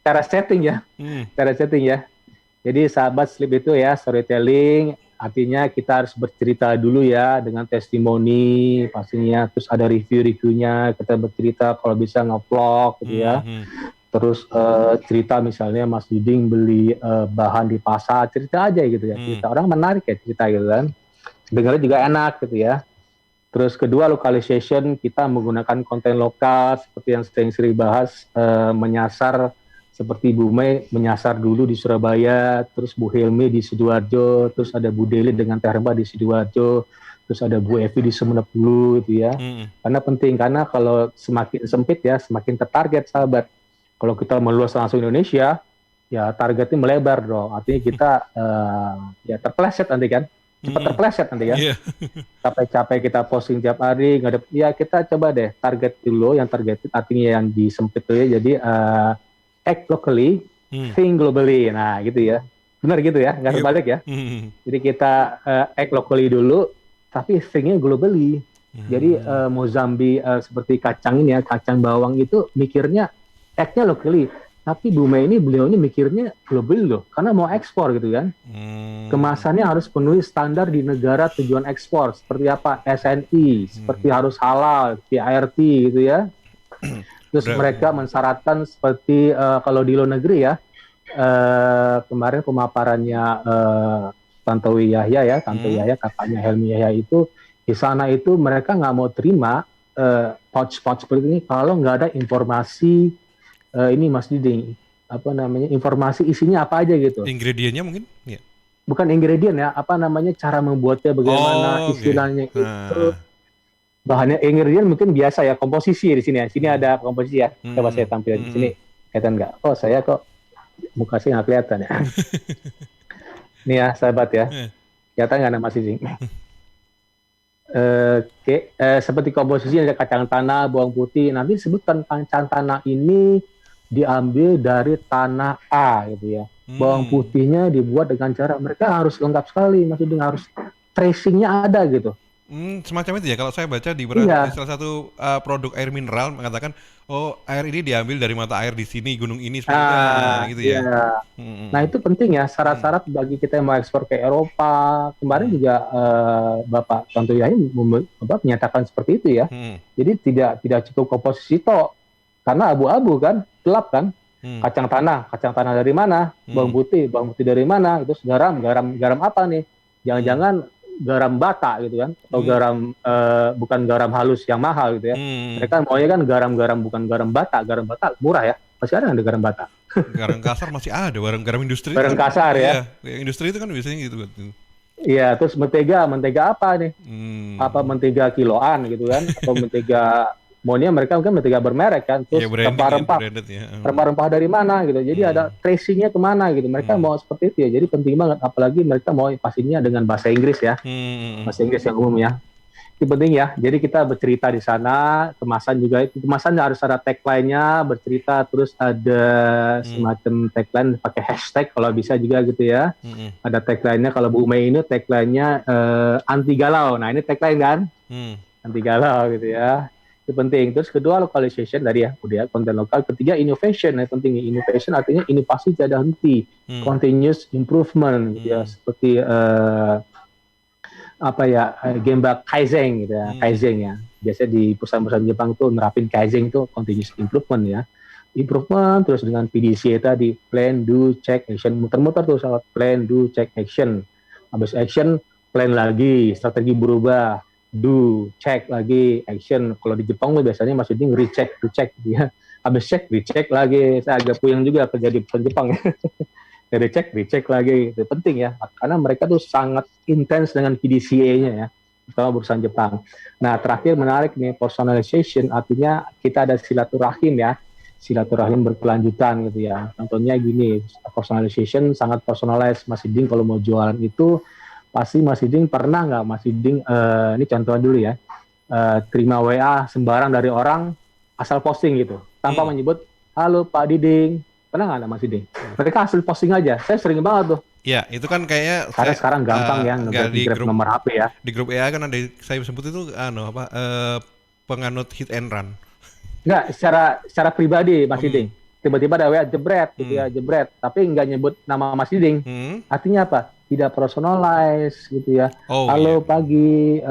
Cara setting ya. Jadi sahabat sleep itu ya, storytelling, artinya kita harus bercerita dulu ya dengan testimoni pastinya, terus ada review-reviewnya, kita bercerita kalau bisa nge-vlog gitu ya. Terus cerita misalnya Mas Diding beli bahan di pasar, cerita aja gitu ya. Cerita orang menarik ya cerita gitu kan. Dengarnya juga enak gitu ya. Terus kedua, localization, kita menggunakan konten lokal seperti yang sering bahas, menyasar seperti Bu Mei menyasar dulu di Surabaya, terus Bu Hilmi di Sidoarjo, terus ada Bu Deli dengan Teh Rembah di Sidoarjo, terus ada Bu Evi di Sumeneb dulu gitu ya. Karena penting, karena kalau semakin sempit ya, semakin tertarget sahabat. Kalau kita meluas langsung Indonesia, ya targetnya melebar dong. Artinya kita ya terpeleset nanti kan. Cepat terpeleset nanti ya. Capek-capek kita posting tiap hari, nggak ada. Ya kita coba deh target dulu, yang targeted artinya yang disempit tuh ya. Jadi act locally, think globally. Nah gitu ya. Benar gitu ya, nggak terbalik ya. Jadi kita act locally dulu, tapi think-nya globally. Jadi Mozambik seperti kacang ini ya, kacang bawang itu mikirnya act-nya locally. Tapi Bu Mei ini beliau ini mikirnya global loh, karena mau ekspor gitu kan. Kemasannya harus penuhi standar di negara tujuan ekspor, seperti apa SNI, seperti harus halal, PIRT gitu ya. Terus mereka mensyaratkan seperti kalau di luar negeri ya, kemarin pemaparannya Tantowi Yahya ya, Yahya kakaknya Helmi Yahya itu, di sana itu mereka nggak mau terima pouch-pouch seperti ini kalau nggak ada informasi. Ini Mas Diding, informasi isinya apa aja gitu. Ingredientnya mungkin? Ya. Bukan ingredient ya, cara membuatnya, bagaimana istilahnya itu. Bahannya ingredient mungkin biasa ya, komposisi di sini ya. Sini ada komposisi ya. Coba saya tampilkan di sini. Kelihatan nggak? Oh saya kok muka saya nggak kelihatan ya. Ini ya sahabat ya. Kelihatan nggak Mas Diding? Seperti komposisi ada kacang tanah, bawang putih. Nanti sebutkan kacang tanah ini diambil dari tanah A gitu ya. Bawang putihnya dibuat dengan cara mereka harus lengkap sekali, maksudnya harus tracingnya ada gitu. Semacam itu ya. Kalau saya baca di salah satu produk air mineral mengatakan, oh air ini diambil dari mata air di sini, gunung ini, gitu ya. Nah itu penting ya, syarat-syarat bagi kita yang mau ekspor ke Eropa. Kemarin juga Bapak Tantowi Yahya menyatakan seperti itu ya. Jadi tidak cukup komposisi toh, karena abu-abu kan, gelap kan. Kacang tanah dari mana? Bawang putih dari mana? Itu garam apa nih? Jangan-jangan garam bata gitu kan, atau garam bukan garam halus yang mahal gitu ya. Mereka maunya kan garam bukan garam bata murah ya, masih ada garam bata. Garam kasar masih ada, garam industri. Garam kan, kasar ya. Industri itu kan biasanya gitu. Iya, terus mentega apa nih? Apa mentega kiloan gitu kan, atau mentega maunya mereka mungkin mentega bermerek kan, terus rempah-rempah dari mana gitu. Jadi ada tracingnya kemana gitu. Mereka mau seperti itu ya. Jadi penting banget, apalagi mereka mau pastinya dengan bahasa Inggris ya, bahasa Inggris yang umum ya. Itu penting ya. Jadi kita bercerita di sana, kemasan juga itu kemasan harus ada tagline-nya, bercerita, terus ada semacam tagline pakai hashtag kalau bisa juga gitu ya. Ada tagline-nya, kalau Bu Mei ini tagline-nya anti galau. Nah ini tagline kan, anti galau gitu ya. Itu penting. Terus kedua localization tadi ya, udah konten lokal. Ketiga innovation, yang penting. Innovation artinya inovasi tidak henti, continuous improvement, gitu ya. Seperti Gemba Kaizen gitu ya, Kaizen ya. Biasanya di perusahaan-perusahaan Jepang tuh nerapin Kaizen itu continuous improvement ya. Improvement terus dengan PDCA tadi, plan, do, check, action, muter-muter tuh saat plan, do, check, action. Habis action, plan lagi, strategi berubah, do, check lagi, action. Kalau di Jepang tuh biasanya masih di recheck, recheck ya. Habis check, recheck lagi. Saya agak puyeng juga kerja di perusahaan Jepang ya. recheck lagi. Itu penting ya, karena mereka tuh sangat intens dengan PDCA-nya ya, terutama perusahaan Jepang. Nah, terakhir menarik nih, personalization artinya kita ada silaturahim ya. Silaturahim berkelanjutan gitu ya. Contohnya gini, personalization sangat personalized. Mas Iding kalau mau jualan itu pasti Mas Iding pernah nggak Mas Iding ini contohnya dulu ya, terima WA sembarang dari orang asal posting gitu tanpa menyebut halo Pak Diding, pernah nggak Mas Iding? Mereka asal posting aja. Saya sering banget tuh. Ya, itu kan kayaknya karena sekarang gampang ya di grup nomor HP ya. Di grup EA kan ada, saya sebut itu penganut hit and run. Enggak, secara pribadi Mas Iding. Tiba-tiba ada WA jebret gitu ya, jebret, tapi enggak nyebut nama Mas Iding. Artinya apa? Tidak personalize gitu ya. Halo pagi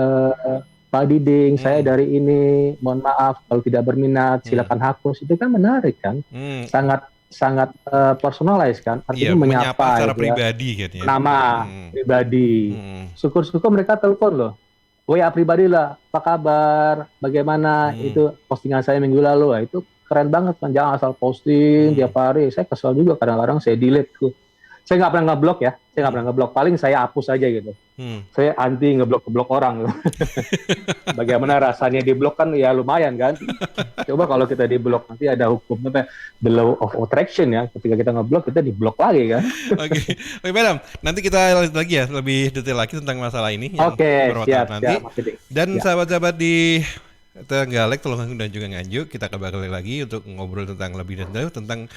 Pak Diding, saya dari ini, mohon maaf kalau tidak berminat, silakan hapus. Itu kan menarik kan? Sangat personalize kan? Artinya menyapa secara gitu pribadi ya. Gitu ya. Nama pribadi. Syukur-syukur mereka telepon loh. WA pribadi lah, apa kabar, bagaimana, itu postingan saya minggu lalu, itu keren banget kan, jangan asal posting tiap hari. Saya kesel juga kadang-kadang saya delete tuh. Saya nggak pernah ngeblok ya, paling saya hapus aja gitu. Saya anti ngeblok orang. Bagaimana rasanya diblok kan ya lumayan kan. Coba kalau kita diblok nanti ada hukumnya the law of attraction ya. Ketika kita ngeblok kita diblok lagi kan. Oke, Madam. Nanti kita lanjut lagi ya, lebih detail lagi tentang masalah ini. Oke, siap. Dan sahabat-sahabat di Trenggalek, Tulungagung dan juga Nganjuk, kita kembali lagi untuk ngobrol tentang lebih detail tentang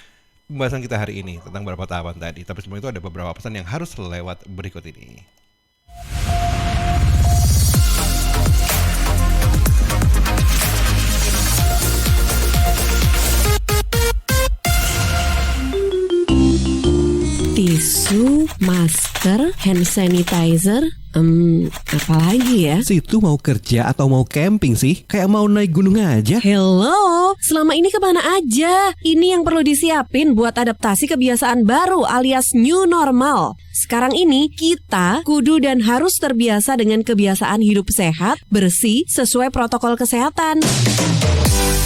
pembahasan kita hari ini tentang beberapa tahapan tadi. Tapi sebelum itu ada beberapa pesan yang harus lewat berikut ini. Tisu, masker, hand sanitizer, apalagi ya? Situ mau kerja atau mau camping sih? Kayak mau naik gunung aja. Hello, selama ini kemana aja? Ini yang perlu disiapin buat adaptasi kebiasaan baru alias new normal. Sekarang ini kita kudu dan harus terbiasa dengan kebiasaan hidup sehat, bersih, sesuai protokol kesehatan.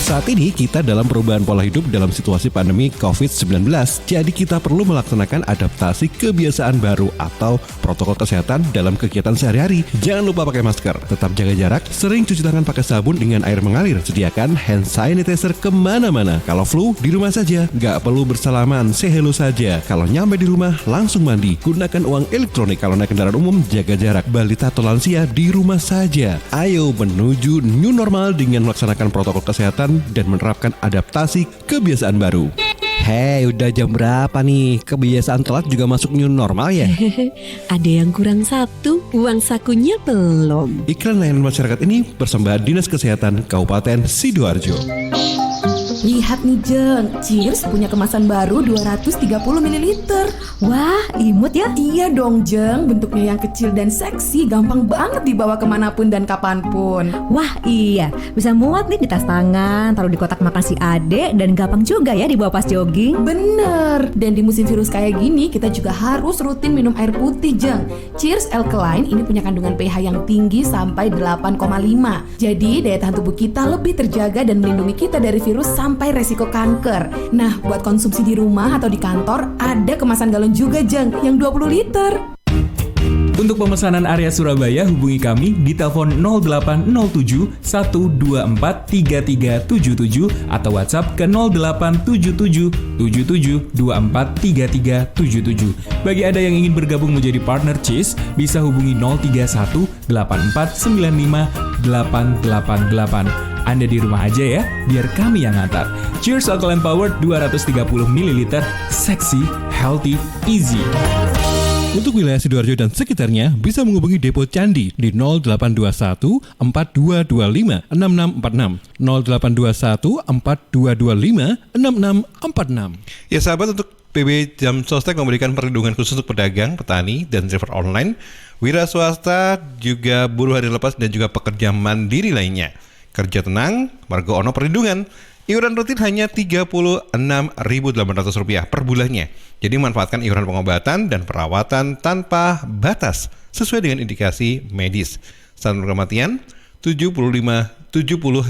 Saat ini kita dalam perubahan pola hidup dalam situasi pandemi COVID-19. Jadi kita perlu melaksanakan adaptasi kebiasaan baru atau protokol kesehatan dalam kegiatan sehari-hari. Jangan lupa pakai masker, tetap jaga jarak, sering cuci tangan pakai sabun dengan air mengalir. Sediakan hand sanitizer kemana-mana. Kalau flu, di rumah saja. Nggak perlu bersalaman, say hello saja. Kalau nyampe di rumah, langsung mandi. Gunakan uang elektronik kalau naik kendaraan umum, jaga jarak. Balita atau lansia di rumah saja. Ayo menuju new normal dengan melaksanakan protokol kesehatan dan menerapkan adaptasi kebiasaan baru. Hei, udah jam berapa nih? Kebiasaan telat juga masuk new normal ya? Ada yang kurang satu, uang sakunya belum. Iklan layanan masyarakat ini persembahan Dinas Kesehatan Kabupaten Sidoarjo. Lihat nih Jeng, Cheers punya kemasan baru 230 ml. Wah, imut ya? Iya dong Jeng, bentuknya yang kecil dan seksi, gampang banget dibawa kemanapun dan kapanpun. Wah iya, bisa muat nih di tas tangan, taruh di kotak makan si adek, dan gampang juga ya dibawa pas jogging. Bener, dan di musim virus kayak gini kita juga harus rutin minum air putih Jeng. Cheers Alkaline ini punya kandungan pH yang tinggi sampai 8,5. Jadi daya tahan tubuh kita lebih terjaga dan melindungi kita dari virus sampai resiko kanker. Nah, buat konsumsi di rumah atau di kantor, ada kemasan galon juga Jeng, yang 20 liter. Untuk pemesanan area Surabaya, hubungi kami di telepon 0807 124 3377 atau WhatsApp ke 0877 77 24 3377. Bagi Anda yang ingin bergabung menjadi partner Cheers, bisa hubungi 031 84 95 888. Anda di rumah aja ya, biar kami yang ngantar. Cheers Alkaline Power 230 ml, seksi, healthy, easy. Untuk wilayah Sidoarjo dan sekitarnya bisa menghubungi Depo Candi di 0821 4225 6646 0821 4225 6646. Ya sahabat, untuk PB Jam Sostek memberikan perlindungan khusus untuk pedagang, petani, dan driver online, wira swasta, juga buruh hari lepas, dan juga pekerja mandiri lainnya. Kerja tenang, Margo Ono Perlindungan. Iuran rutin hanya Rp36.800 per bulannya. Jadi manfaatkan iuran pengobatan dan perawatan tanpa batas sesuai dengan indikasi medis. Santunan kematian 70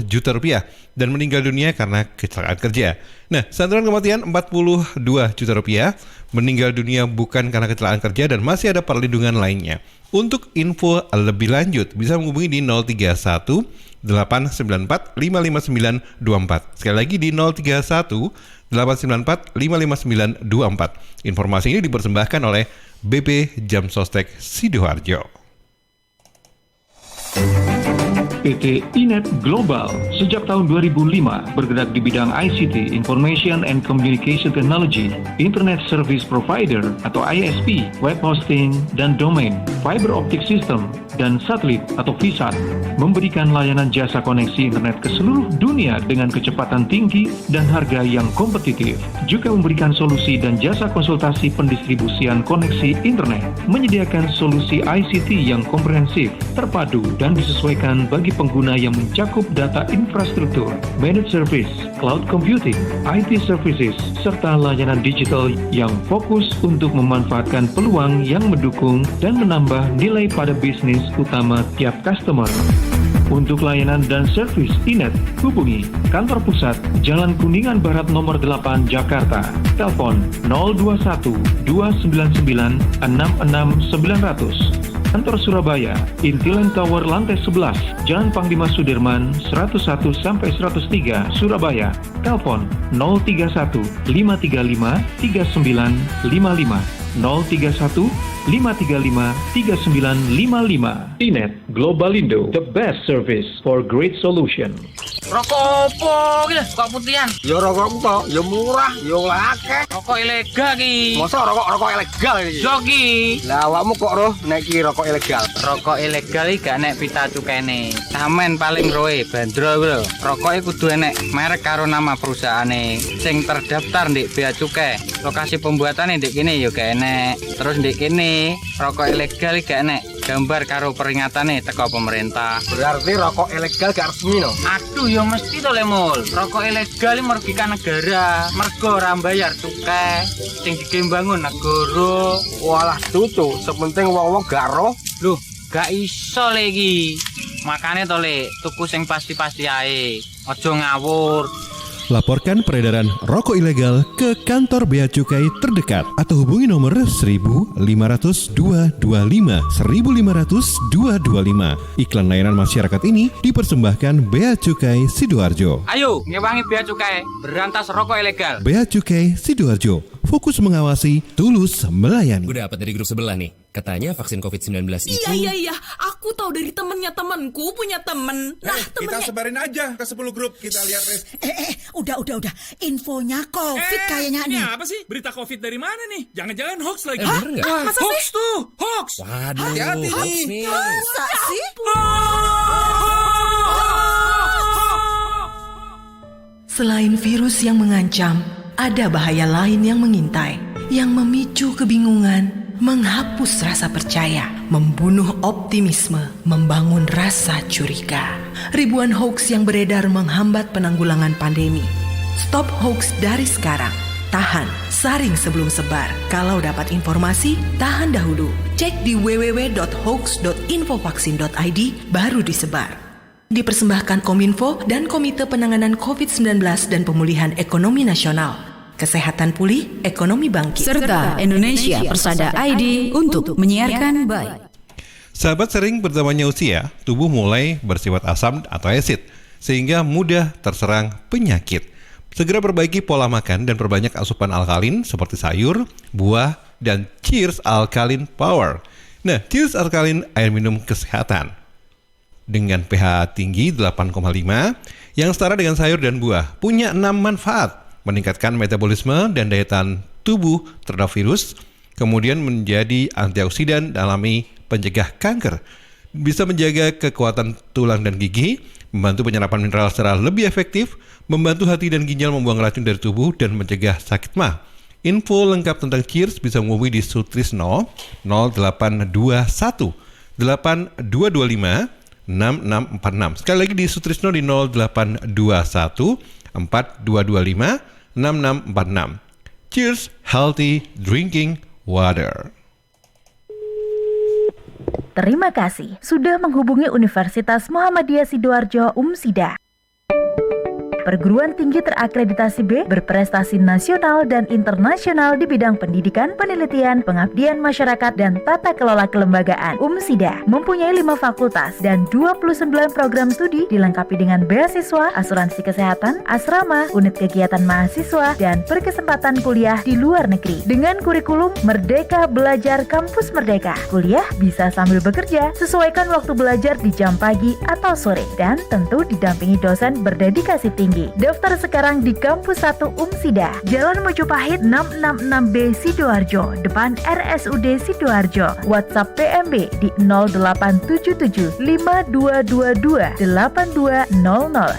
juta rupiah dan meninggal dunia karena kecelakaan kerja. Nah, santunan kematian 42 juta rupiah, meninggal dunia bukan karena kecelakaan kerja, dan masih ada perlindungan lainnya. Untuk info lebih lanjut bisa menghubungi di 031 894 55924. Sekali lagi di 031 894 55924. Informasi ini dipersembahkan oleh BP Jam Sostek Sidoarjo. PT Inet Global sejak tahun 2005 bergerak di bidang ICT, Information and Communication Technology, Internet Service Provider atau ISP, web hosting dan domain, fiber optic system, dan satelit atau VSAT, memberikan layanan jasa koneksi internet ke seluruh dunia dengan kecepatan tinggi dan harga yang kompetitif. Juga memberikan solusi dan jasa konsultasi pendistribusian koneksi internet, menyediakan solusi ICT yang komprehensif, terpadu, dan disesuaikan bagi pengguna yang mencakup data infrastruktur, managed service, cloud computing, IT services, serta layanan digital yang fokus untuk memanfaatkan peluang yang mendukung dan menambah nilai pada bisnis utama tiap customer. Untuk layanan dan servis Inet, hubungi kantor pusat Jalan Kuningan Barat nomor 8 Jakarta. Telepon 021 299 66900. Kantor Surabaya, Intiland Tower lantai 11, Jalan Panglima Sudirman 101 sampai 103 Surabaya. Telepon 031 535 3955 031 535 3955. Inet Globalindo, the best service for great solution. Rokok opo iki lho, kok putihan? Ya rokok kok, ya murah, ya akeh. Rokok ilegal iki. Masa rokok ilegal iki? Joki. Lah awakmu kok roh nek iki rokok ilegal? Rokok ilegal iki gak nek pita cukene. Samen paling roe bandro kuwi lho. Rokoke kudu enek merek karo nama perusahaane sing terdaftar ndek bea cukai. Lokasi pembuatane ndek kene ya gak enek. Terus ndek kene rokok ilegal iki gak enek gambar karo peringatane teko pemerintah. Berarti rokok ilegal gak resmi no? Aduh ya mesti to Lemul. Rokok ilegal merugikan negara. Mergo ora mbayar cukai sing digembangun negara. Walah tutu, sepenting wong-wong gak roh. Loh, gak iso lagi. Makane to Le, tuku sing pasti-pasti ae. Aja ngawur. Laporkan peredaran rokok ilegal ke kantor bea cukai terdekat atau hubungi nomor 1.500 225 1.500 225. Iklan layanan masyarakat ini dipersembahkan Bea Cukai Sidoarjo. Ayo, ngewangi bea cukai, berantas rokok ilegal. Bea Cukai Sidoarjo, fokus mengawasi, tulus melayani. Gue dapat dari grup sebelah nih. Katanya vaksin COVID-19 itu... Iya. Aku tahu dari temennya temenku punya temen. Nah, temennya... Kita sebarin aja ke 10 grup. Kita lihat res. Udah. Infonya COVID kayaknya nih. Ini apa sih? Berita COVID dari mana nih? Jangan-jangan hoax lagi. Bener nggak? Masa hoax sih? Tuh, hoax. Waduh, hati-hati hoax nih. Masa sih? Selain virus yang mengancam, ada bahaya lain yang mengintai, yang memicu kebingungan, menghapus rasa percaya, membunuh optimisme, membangun rasa curiga. Ribuan hoax yang beredar menghambat penanggulangan pandemi. Stop hoax dari sekarang. Tahan, saring sebelum sebar. Kalau dapat informasi, tahan dahulu. Cek di www.hoax.infovaksin.id baru disebar. Dipersembahkan Kominfo dan Komite Penanganan COVID-19 dan Pemulihan Ekonomi Nasional. Kesehatan pulih, ekonomi bangkit. Serta Indonesia Persada ID untuk menyiarkan baik. Sahabat, sering bertambahnya usia, tubuh mulai bersifat asam atau asid, sehingga mudah terserang penyakit. Segera perbaiki pola makan dan perbanyak asupan alkalin seperti sayur, buah, dan Cheers Alkaline Power. Nah, Cheers Alkaline air minum kesehatan dengan pH tinggi 8,5 yang setara dengan sayur dan buah, punya 6 manfaat: meningkatkan metabolisme dan daya tahan tubuh terhadap virus, kemudian menjadi antioksidan alami pencegah kanker. Bisa menjaga kekuatan tulang dan gigi, membantu penyerapan mineral secara lebih efektif, membantu hati dan ginjal membuang racun dari tubuh, dan mencegah sakit mah. Info lengkap tentang Cheers bisa menghubungi di Sutrisno 0821 8225 6646. Sekali lagi di Sutrisno di 0821 4225 6646. Cheers, healthy drinking water. Terima kasih sudah menghubungi Universitas Muhammadiyah Sidoarjo UMSIDA. Perguruan tinggi terakreditasi B berprestasi nasional dan internasional di bidang pendidikan, penelitian, pengabdian masyarakat, dan tata kelola kelembagaan. UMSIDA mempunyai 5 fakultas dan 29 program studi dilengkapi dengan beasiswa, asuransi kesehatan, asrama, unit kegiatan mahasiswa, dan berkesempatan kuliah di luar negeri. Dengan kurikulum Merdeka Belajar Kampus Merdeka, kuliah bisa sambil bekerja, sesuaikan waktu belajar di jam pagi atau sore, dan tentu didampingi dosen berdedikasi tinggi. Daftar sekarang di Kampus 1 UMSIDA, Jalan Mojopahit 666B Sidoarjo, depan RSUD Sidoarjo. WhatsApp PMB di 0877 5222 8200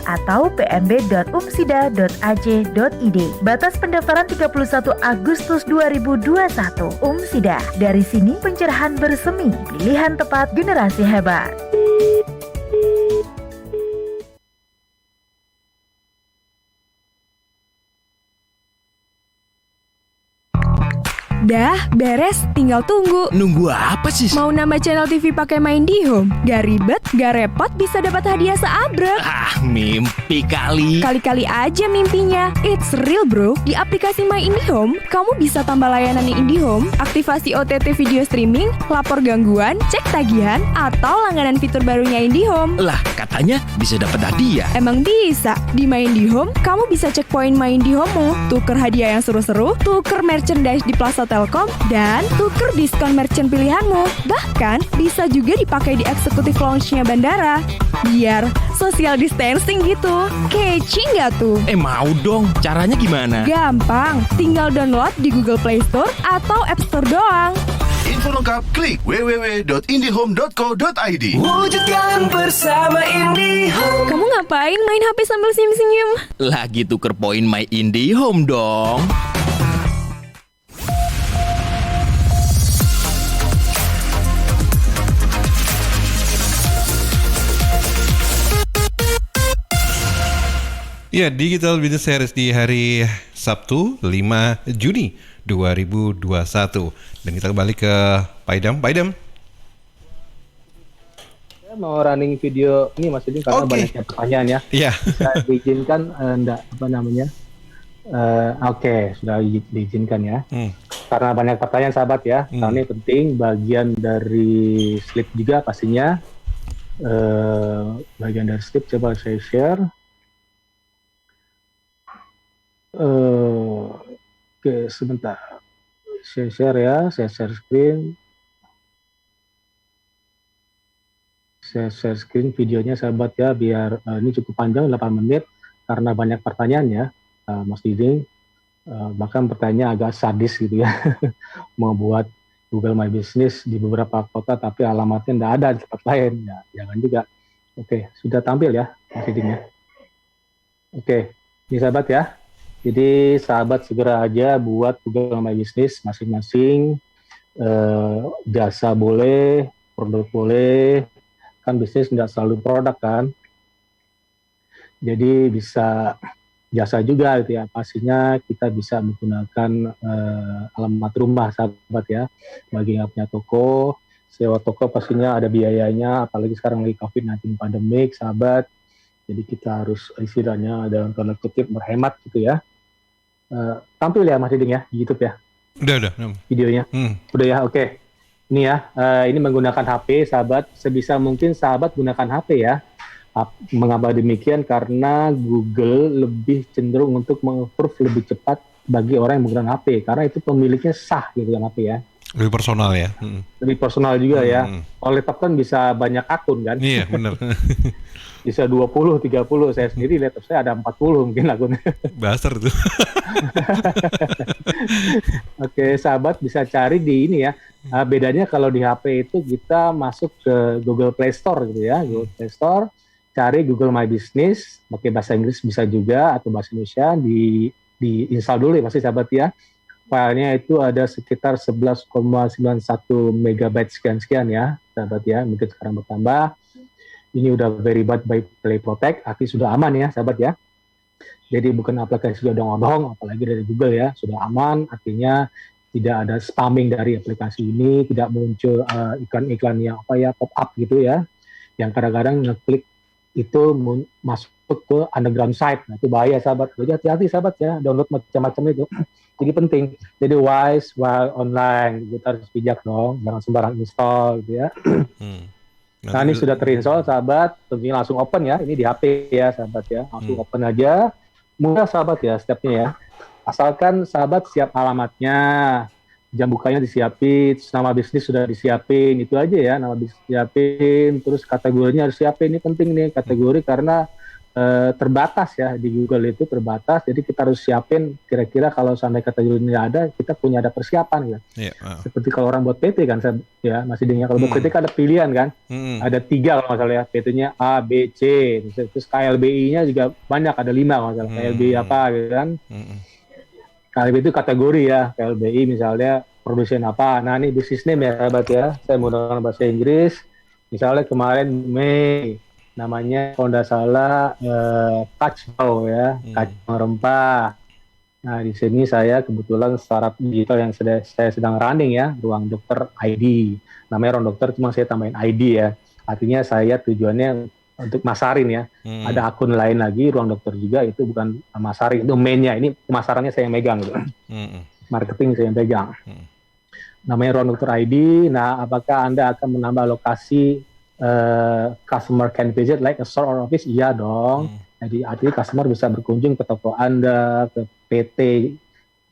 atau pmb.umsida.ac.id. Batas pendaftaran 31 Agustus 2021. UMSIDA, dari sini pencerahan bersemi, pilihan tepat generasi hebat. Dah, beres, tinggal tunggu. Nunggu apa sih? Mau nambah channel TV pakai MyIndiHome? Gak ribet, gak repot, bisa dapat hadiah seabrek. Mimpi kali. Kali-kali aja mimpinya. It's real bro. Di aplikasi MyIndiHome, kamu bisa tambah layanan IndiHome, aktivasi OTT video streaming, lapor gangguan, cek tagihan, atau langganan fitur barunya IndiHome. Lah, katanya bisa dapat hadiah. Emang bisa. Di MyIndiHome, kamu bisa cek poin MyIndiHome-mu, tuker hadiah yang seru-seru, tuker merchandise di Plaza Telkom, dan tuker diskon merchant pilihanmu. Bahkan bisa juga dipakai di eksekutif lounge-nya bandara. Biar social distancing gitu. Kece nggak tuh? Mau dong. Caranya gimana? Gampang. Tinggal download di Google Play Store atau App Store doang. Info lengkap klik www.indihome.co.id. Wujudkan bersama IndiHome. Kamu ngapain main HP sambil senyum-senyum? Lagi tuker poin My IndiHome dong. Ya, Digital Business Series di hari Sabtu 5 Juni 2021. Dan kita kembali ke Pak Idam. Pak Idam. Saya mau running video ini Mas Idam karena banyaknya pertanyaan ya. Iya. Bisa diizinkan enggak apa namanya? Sudah diizinkan ya. Karena banyak pertanyaan sahabat ya. Karena ini penting bagian dari slip juga pastinya. Bagian dari slip coba saya share. Oke, sebentar. Saya share ya, saya share screen. Saya share screen videonya sahabat ya, biar ini cukup panjang 8 menit karena banyak pertanyaan ya, Mas Didi. Bahkan pertanyaan agak sadis gitu ya. Mau buat Google My Business di beberapa kota tapi alamatnya tidak ada di tempat lain. Ya, jangan juga. Oke, sudah tampil ya, Mas Didi ya. Oke, ini sahabat ya. Jadi sahabat segera aja buat Google My Business masing-masing, jasa boleh, produk boleh, kan bisnis nggak selalu produk kan. Jadi bisa jasa juga gitu ya, pastinya kita bisa menggunakan alamat rumah sahabat ya. Bagi yang punya toko, sewa toko pastinya ada biayanya, apalagi sekarang lagi COVID-19 pandemik sahabat. Jadi kita harus istilahnya dalam tanda kutip berhemat gitu ya. Tampil ya Mas Diding ya di YouTube ya. Udah. Videonya. Udah ya, oke. Ini ya, ini menggunakan HP sahabat. Sebisa mungkin sahabat gunakan HP ya. Mengapa demikian? Karena Google lebih cenderung untuk meng-approve lebih cepat bagi orang yang menggunakan HP. Karena itu pemiliknya sah gitu kan HP ya. Lebih personal ya. Lebih personal juga ya. Kalau laptop kan bisa banyak akun kan. Iya benar. bisa 20, 30. Saya sendiri laptop saya ada 40 mungkin akunnya. Buzzer tuh. Oke, sahabat bisa cari di ini ya. Bedanya kalau di HP itu kita masuk ke Google Play Store gitu ya. Google Play Store, cari Google My Business, pakai bahasa Inggris bisa juga atau bahasa Indonesia, di install dulu ya pasti sahabat ya. Filenya itu ada sekitar 11,91 megabyte sekian ya, sahabat ya. Mungkin sekarang bertambah. Ini udah verified by Play Protect, artinya sudah aman ya, sahabat ya. Jadi bukan aplikasi sudah odong-odong, apalagi dari Google ya, sudah aman, artinya tidak ada spamming dari aplikasi ini, tidak muncul iklan-iklan yang pop up gitu ya, yang kadang-kadang ngeklik itu masuk ke underground site, nah itu bahaya sahabat. Jadi hati-hati sahabat ya, download macam-macam itu. Jadi penting, jadi wise while online, kita harus bijak dong, jangan sembarang install gitu ya. Nah ini sudah terinstall sahabat, tentunya langsung open ya, ini di HP ya sahabat ya, langsung open aja, mudah sahabat ya stepnya ya. Asalkan sahabat siap alamatnya, jam bukanya disiapin, nama bisnis sudah disiapin, itu aja ya, nama bisnis disiapin, terus kategorinya harus siapin, ini penting nih kategori karena terbatas ya, di Google itu terbatas, jadi kita harus siapin kira-kira kalau seandainya kategori ini ada, kita punya ada persiapan ya. Seperti kalau orang buat PT kan, ya masih dengar kalau buat PT kan ada pilihan kan, ada 3 kalau nggak salah ya, PT-nya A, B, C, terus KLBI-nya juga banyak, ada 5 kalau nggak salah, KLBI apa gitu kan. KLBI itu kategori ya, KLBI misalnya produsen apa, nah ini business name ya sahabat ya, saya menggunakan bahasa Inggris, misalnya kemarin Mei, namanya kalau tidak salah kacau ya, kacau rempah. Nah di sini saya kebetulan startup digital yang saya sedang running ya, Ruang Dokter ID. Namanya Ruang Dokter, cuma saya tambahin ID ya. Artinya saya tujuannya untuk masarin ya. Ada akun lain lagi, Ruang Dokter juga, itu bukan masarin, itu mainnya. Ini pemasarannya saya yang megang gitu. Marketing saya yang pegang. Namanya Ruang Dokter ID. Nah apakah Anda akan menambah lokasi customer can visit like a store or office? Iya dong. Jadi artinya customer bisa berkunjung ke toko Anda, ke PT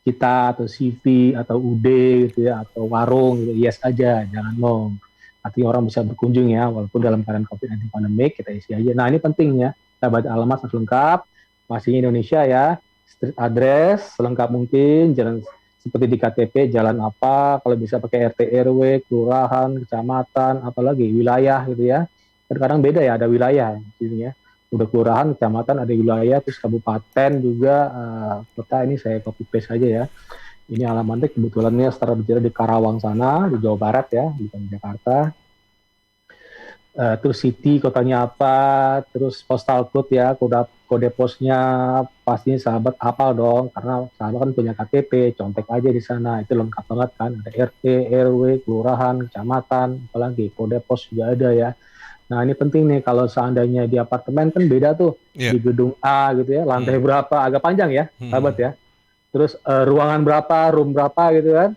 kita atau CV atau UD gitu ya, atau warung gitu. Yes aja, jangan no. Artinya orang bisa berkunjung ya, walaupun dalam keadaan COVID-19 pandemic, kita isi aja. Nah ini pentingnya, kita baca alamat lengkap, pastinya Indonesia ya, street address selengkap mungkin, jalan seperti di KTP, jalan apa, kalau bisa pakai RT RW, kelurahan, kecamatan, apalagi wilayah gitu ya. Kadang-kadang beda ya, ada wilayah di ya. Udah kelurahan, kecamatan, ada wilayah, terus kabupaten juga, kota ini saya copy paste aja ya. Ini alamatnya kebetulannya secara bicara di Karawang sana, di Jawa Barat ya, bukan di Jakarta. Terus city kotanya apa, terus postal code ya, kode posnya pastinya sahabat hafal dong, karena sahabat kan punya KTP, contek aja di sana, itu lengkap banget kan, ada RT, RW, kelurahan, kecamatan, apalagi kode pos juga ada ya. Nah ini penting nih, kalau seandainya di apartemen kan beda tuh, di gedung A gitu ya, lantai berapa, agak panjang ya sahabat ya, terus ruangan berapa, room berapa gitu kan,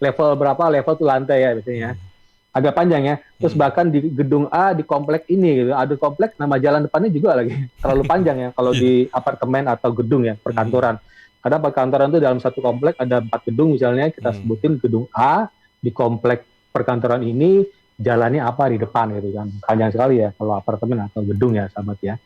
level berapa, level tuh lantai ya biasanya. Agak panjang ya, terus bahkan di gedung A di komplek ini gitu, ada komplek nama jalan depannya juga lagi terlalu panjang ya kalau di apartemen atau gedung ya perkantoran. Kadang perkantoran itu dalam satu komplek ada 4 gedung misalnya, kita sebutin gedung A di komplek perkantoran ini jalannya apa di depan gitu kan, panjang sekali ya kalau apartemen atau gedung ya sahabat ya.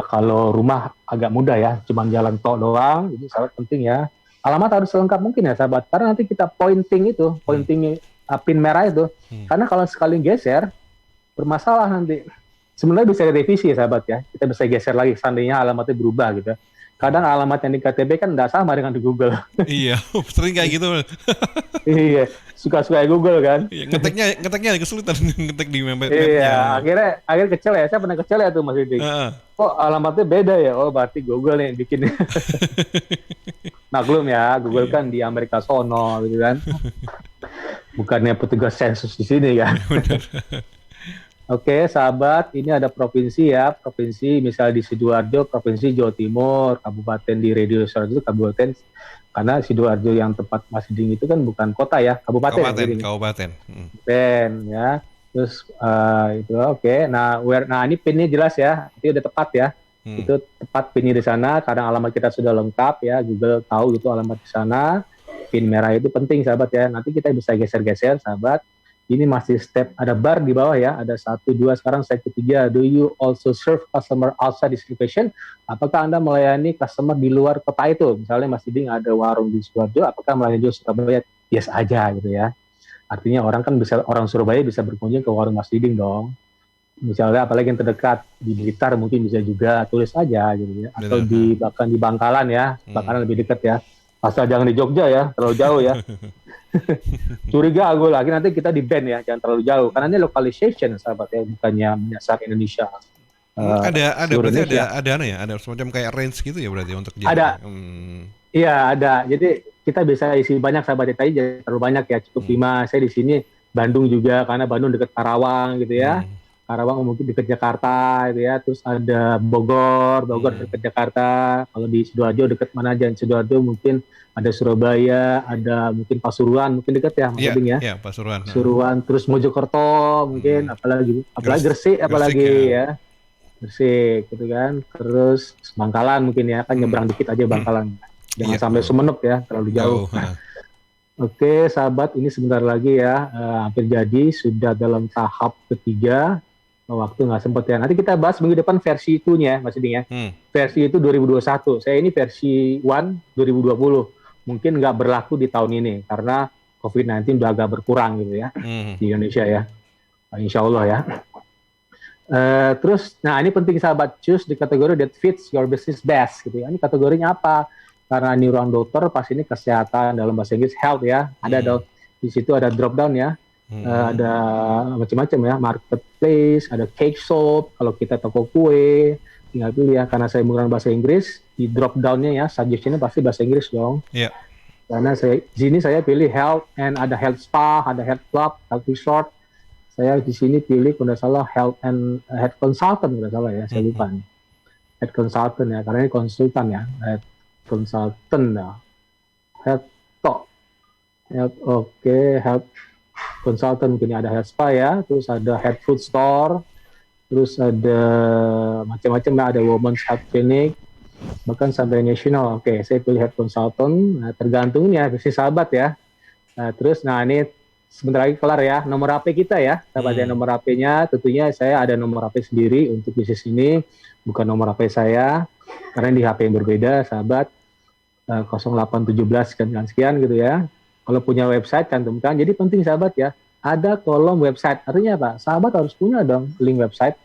Kalau rumah agak mudah ya, cuma jalan tol doang, jadi sahabat penting ya. Alamat harus lengkap mungkin ya sahabat, karena nanti kita pointingnya pin merah itu, karena kalau sekali geser bermasalah nanti. Sebenarnya bisa direvisi ya sahabat ya, kita bisa geser lagi seandainya alamatnya berubah gitu. Kadang alamat yang di KTP kan tidak sama dengan di Google. Iya, sering kayak gitu. Iya, suka-suka Google kan. Iya, ngeteknya kesulitan ngetek di mapnya. Iya, akhirnya kecil ya. Saya pernah kecil ya tuh Mas Yudi. Oh alamatnya beda ya. Oh berarti Google yang bikin. Maklum ya, Google kan di Amerika sono gitu kan. Bukannya petugas sensus di sini kan. Oke, sahabat, ini ada provinsi ya. Provinsi misal di Sidoarjo, Provinsi Jawa Timur, kabupaten di Radio Sidoarjo itu kabupaten, karena Sidoarjo yang tempat Mas Ding itu kan bukan kota ya, kabupaten. Kabupaten. Ya. Terus itu oke. Nah, ini pinnya jelas ya. Itu udah tepat ya. Itu tepat pinnya di sana. Kadang alamat kita sudah lengkap ya. Google tahu gitu alamat di sana. Pin merah itu penting sahabat ya. Nanti kita bisa geser-geser sahabat. Ini masih step, ada bar di bawah ya, ada 1, 2, sekarang step ketiga. Do you also serve customer outside this location? Apakah Anda melayani customer di luar kota itu? Misalnya Mas Diding ada warung di Sidoarjo, apakah melayani juga Surabaya? Yes aja gitu ya. Artinya orang Surabaya bisa berkunjung ke warung Mas Diding dong. Misalnya apalagi yang terdekat di Blitar mungkin bisa juga, tulis aja gitu ya. Atau bahkan di Bangkalan ya, Bangkalan lebih dekat ya. Asal jangan di Jogja ya, terlalu jauh ya. Curiga gue lagi nanti kita di ban ya, jangan terlalu jauh karena ini localization sahabat ya, bukannya menyasar Indonesia. Berarti ada semacam kayak range gitu ya berarti untuk jalan. Ada. Iya ada. Jadi kita bisa isi banyak sahabat tadi, jangan terlalu banyak ya, cukup 5. Saya di sini Bandung juga karena Bandung dekat Karawang gitu ya. Karawang mungkin dekat Jakarta gitu ya. Terus ada Bogor dekat Jakarta. Kalau di Sidoarjo dekat mana aja? Sidoarjo mungkin ada Surabaya, ada mungkin Pasuruan, mungkin dekat ya, Mas Ding ya. Iya, Pasuruan. Pasuruan, terus Mojokerto mungkin, apalagi Gresik, apalagi ya. Gresik gitu kan. Terus Bangkalan mungkin ya, kan nyebrang dikit aja Bangkalan. Jangan sampai Sumenep ya, terlalu jauh. Oke, sahabat, ini sebentar lagi ya, hampir jadi, sudah dalam tahap ketiga. Waktu nggak sempat ya. Nanti kita bahas minggu depan versi 2-nya, Mas Ding ya. Versi itu 2021. Saya ini versi 1 2020. Mungkin nggak berlaku di tahun ini karena COVID-19 udah agak berkurang gitu ya di Indonesia ya. Insya Allah ya. Terus, nah ini penting sahabat, choose di kategori that fits your business best gitu ya. Ini kategorinya apa? Karena ini ruang dokter, pas ini kesehatan dalam bahasa Inggris health ya. Ada di situ ada drop down ya. Ada macam-macam ya, marketplace, ada cake shop, kalau kita toko kue, tinggal pilih ya, karena saya menggunakan bahasa Inggris, di drop down-nya ya, suggestion-nya pasti bahasa Inggris dong. Iya. Karena di sini saya pilih health, and ada health spa, ada health club, health resort. Saya di sini pilih, kalau tidak salah, health and health consultant, kalau tidak salah ya, saya lupa nih. Health consultant ya, karena ini konsultan ya, health consultant ya. Health talk. Health consultant, mungkin ada health spa ya, terus ada health food store, terus ada macam-macam ya, ada women's health clinic, bahkan sampai national. Oke, saya pilih health consultant. Nah, tergantung ya bisnis sahabat ya. Terus, nah ini sebentar lagi kelar ya, nomor HP kita ya, sahabat ya, nomor HP-nya tentunya saya ada nomor HP sendiri untuk bisnis ini, bukan nomor HP saya, karena di HP yang berbeda sahabat, 0817 sekian gitu ya. Kalau punya website cantumkan. Jadi penting sahabat ya, ada kolom website. Artinya apa? Sahabat harus punya dong link website.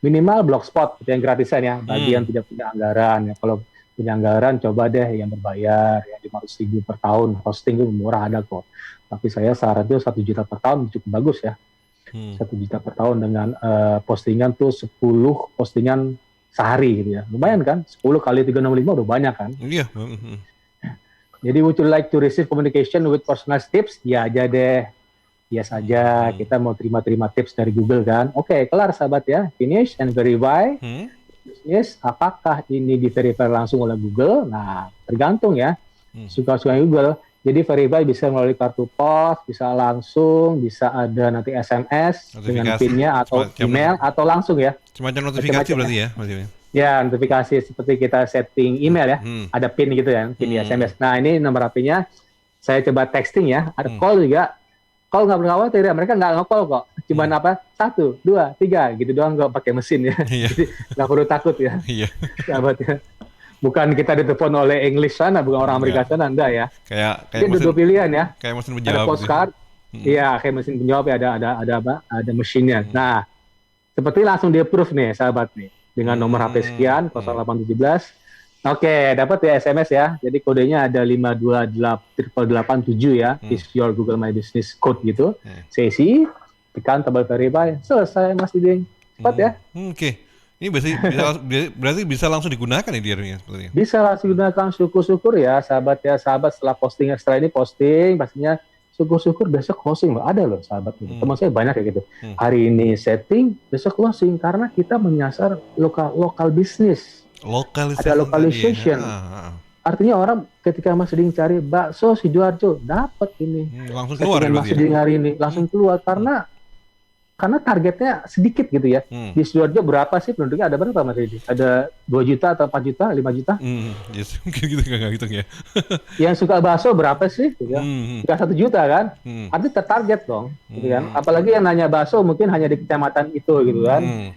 Minimal blogspot yang gratisan ya, bagi yang tidak punya anggaran ya. Kalau punya anggaran coba deh yang berbayar ya, 500.000 per tahun. Hosting itu murah ada kok. Tapi saya sarannya 1 juta per tahun cukup bagus ya. 1 juta per tahun dengan postingan tuh 10 postingan sehari gitu ya. Lumayan kan? 10 kali 365 udah banyak kan? Iya. Jadi would you like to receive communication with personalized tips? Ya aja deh. Yes aja. Kita mau terima tips dari Google kan. Oke, kelar sahabat ya. Finish and verify. Yes, apakah ini di-verify langsung oleh Google? Nah, tergantung ya. Suka-suka Google. Jadi verify bisa melalui kartu pos, bisa langsung, bisa ada nanti SMS dengan PIN-nya atau email atau langsung ya. Semacam notifikasi berarti ya, maksudnya. Ya, notifikasi seperti kita setting email ya, ada PIN gitu ya, PIN SMS. Nah, ini nomor HP-nya, saya coba texting ya, ada call juga. Call nggak perlu khawatir ya, mereka nggak nge-call kok. Cuman 1, 2, 3 gitu doang, nggak pakai mesin ya. Jadi nggak perlu takut ya. Sahabatnya. Bukan kita ditelepon oleh English sana, bukan orang Amerika sana, enggak ya. Kayak mesin, dua pilihan ya. Kayak mesin penjawab. Ada postcard, iya kayak mesin penjawab ya, ada apa? Ada mesinnya. Nah, seperti langsung di approve nih sahabat nih. Dengan nomor HP sekian, 0817. Oke, dapat ya SMS ya. Jadi kodenya ada 528887 ya. Is your Google My Business code gitu. Saya isi, tekan tombol verify, selesai Mas Diding. Cepat ya. Oke. Ini berarti bisa langsung digunakan ya dia sepertinya. Bisa langsung digunakan, syukur-syukur ya sahabat ya. Sahabat setelah ini posting, pastinya syukur-syukur besok closing loh. Ada loh sahabat gitu. Teman saya banyak kayak gitu. Hari ini setting, besok closing karena kita menyasar lokal bisnis. Ada localization. Artinya orang ketika Mas Ding cari bakso Sidoarjo dapat ini. Langsung keluar Mas Ding hari ini langsung keluar karena karena targetnya sedikit gitu ya. Di Sidoarjo berapa sih penduduknya, ada berapa Mas Edi? Ada 2 juta atau 4 juta, 5 juta? Yes, gitu nggak hitung ya. Yang suka bakso berapa sih? Gitu ya. Nggak 1 juta kan? Artinya tertarget dong, gitu kan? Apalagi yang nanya bakso mungkin hanya di kecamatan itu gitu kan.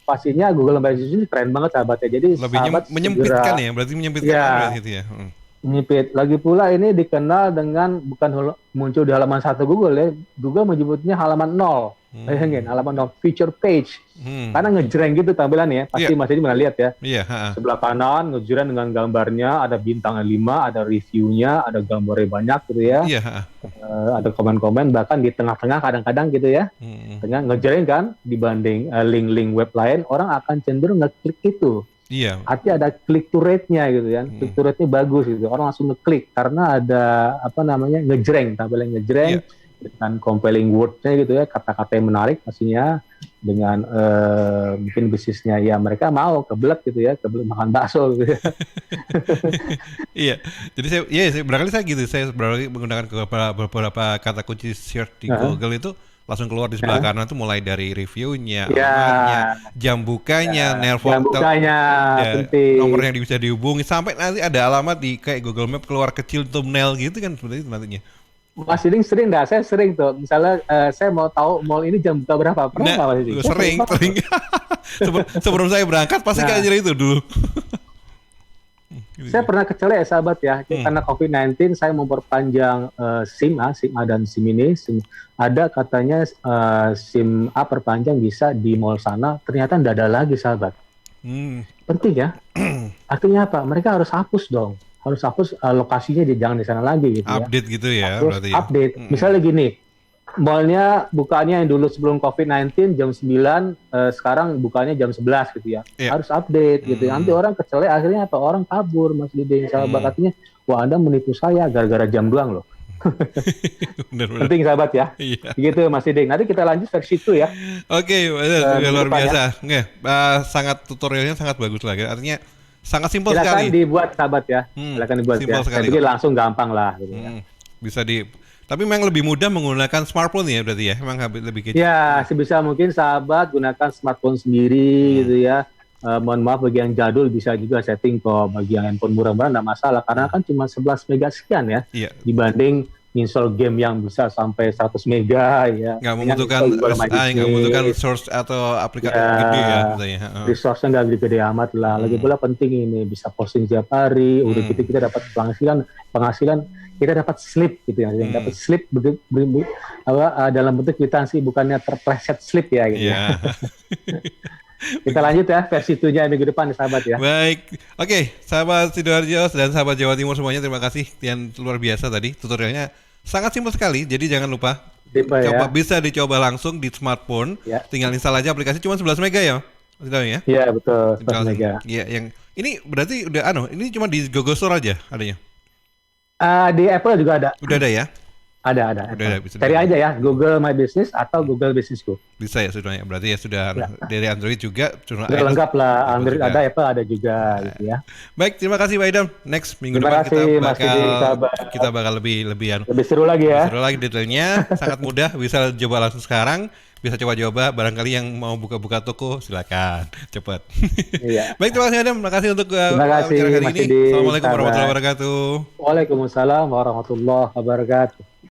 Pastinya Google My Business ini keren banget sahabatnya. Jadi lebih sahabat menyempitkan ya, berarti menyempitkan gitu ya. Menyempit. Lagi pula ini dikenal dengan bukan muncul di halaman 1 Google ya. Google menyebutnya halaman 0. Bayangin, halaman 0, feature page. Karena ngejreng gitu tampilannya ya. Pasti Mas Edi pernah lihat ya. Sebelah kanan ngejreng dengan gambarnya, ada bintangnya 5, ada reviewnya, ada gambarnya banyak gitu ya. Ada komen-komen, bahkan di tengah-tengah kadang-kadang gitu ya. Tengah ngejreng kan, dibanding link-link web lain, orang akan cenderung ngeklik itu. Artinya ada click to rate-nya gitu kan. Click to rate-nya bagus gitu. Orang langsung ngeklik karena ada ngejreng, tampilan ngejreng dengan compelling word-nya gitu ya, kata-kata yang menarik pastinya, dengan mungkin bisnisnya ya mereka mau kebelet gitu ya, kebelet makan bakso gitu ya. Jadi saya barangkali saya gitu, saya menggunakan beberapa kata kunci search di Google itu langsung keluar di sebelah kanan tuh, mulai dari reviewnya, alamatnya, jam bukanya, nelpon, nomor yang bisa dihubungi, sampai nanti ada alamat di kayak Google Map keluar kecil thumbnail gitu kan, seperti itu nantinya. Mas Iding sering dah, saya sering tuh. Misalnya saya mau tahu mall ini jam buka berapa, pernah nggak Mas Iding? Sering. Sebelum saya berangkat pasti kayak itu dulu. Saya pernah kecelek sahabat ya, karena COVID-19 saya memperpanjang SIM A dan SIM ini. Ada katanya SIM A perpanjang bisa di mall sana, ternyata tidak ada lagi sahabat. Penting ya. Artinya apa? Mereka harus hapus dong. Harus hapus lokasinya, jangan di sana lagi gitu ya. Update gitu ya. Terus berarti update. Misalnya gini, mallnya bukanya yang dulu sebelum COVID-19 jam 9, sekarang bukanya jam 11 gitu ya. Harus update gitu ya. Nanti orang kecelek, akhirnya apa? Orang kabur Mas Diding. Sahabat artinya, wah Anda menipu saya gara-gara jam doang loh. Penting sahabat ya. Begitu Mas Diding. Nanti kita lanjut versi itu ya. Oke, luar biasa. Sangat tutorialnya sangat bagus lagi. Artinya sangat simpel sekali. Silakan dibuat sahabat ya. Silakan dibuat ya. Saya pikir langsung gampang lah gitu ya. Bisa tapi memang lebih mudah menggunakan smartphone ya berarti ya. Memang lebih kecil. Ya, sebisa mungkin sahabat gunakan smartphone sendiri gitu ya. Mohon maaf bagi yang jadul bisa juga setting kok, bagi yang handphone murah-murah enggak masalah karena kan cuma 11 mega sekian ya. Dibanding install game yang bisa sampai 100 mega ya. Nggak membutuhkan source atau aplikasi gede ya katanya. Resource-nya nggak gede amat lah. Lagi pula penting ini bisa posting setiap hari. Udah gitu kita dapat penghasilan kita dapat slip gitu ya. Dapat slip dalam bentuk kwitansi, bukannya terpleset slip ya gitu. Kita lanjut ya versi 2-nya minggu depan sahabat ya. Baik. Oke, sahabat Sidoarjo dan sahabat Jawa Timur semuanya, terima kasih yang luar biasa tadi. Tutorialnya sangat simpel sekali. Jadi jangan lupa bisa dicoba langsung di smartphone. Tinggal install aja aplikasi, cuma 11 mega ya. Ya? Iya, betul. 11 mega. Iya, yang ini berarti udah ini cuma di Google Store aja adanya. Di Apple juga ada. Udah ada ya? Ada. Cari aja ya Google My Business atau Google Businessku. Bisa ya sudah ya. Berarti ya sudah dari Android juga. Sudah lengkap lah. Android juga ada, Apple ada juga gitu ya. Baik, terima kasih Pak Idam. Next minggu depan kita bakal lebih seru lagi ya. Seru lagi detailnya. Sangat mudah, bisa coba langsung sekarang. Bisa coba-coba, barangkali yang mau buka-buka toko silakan cepat. Baik, terima kasih Adam, terima kasih untuk hari ini. Assalamualaikum warahmatullahi wabarakatuh. Waalaikumsalam warahmatullahi wabarakatuh.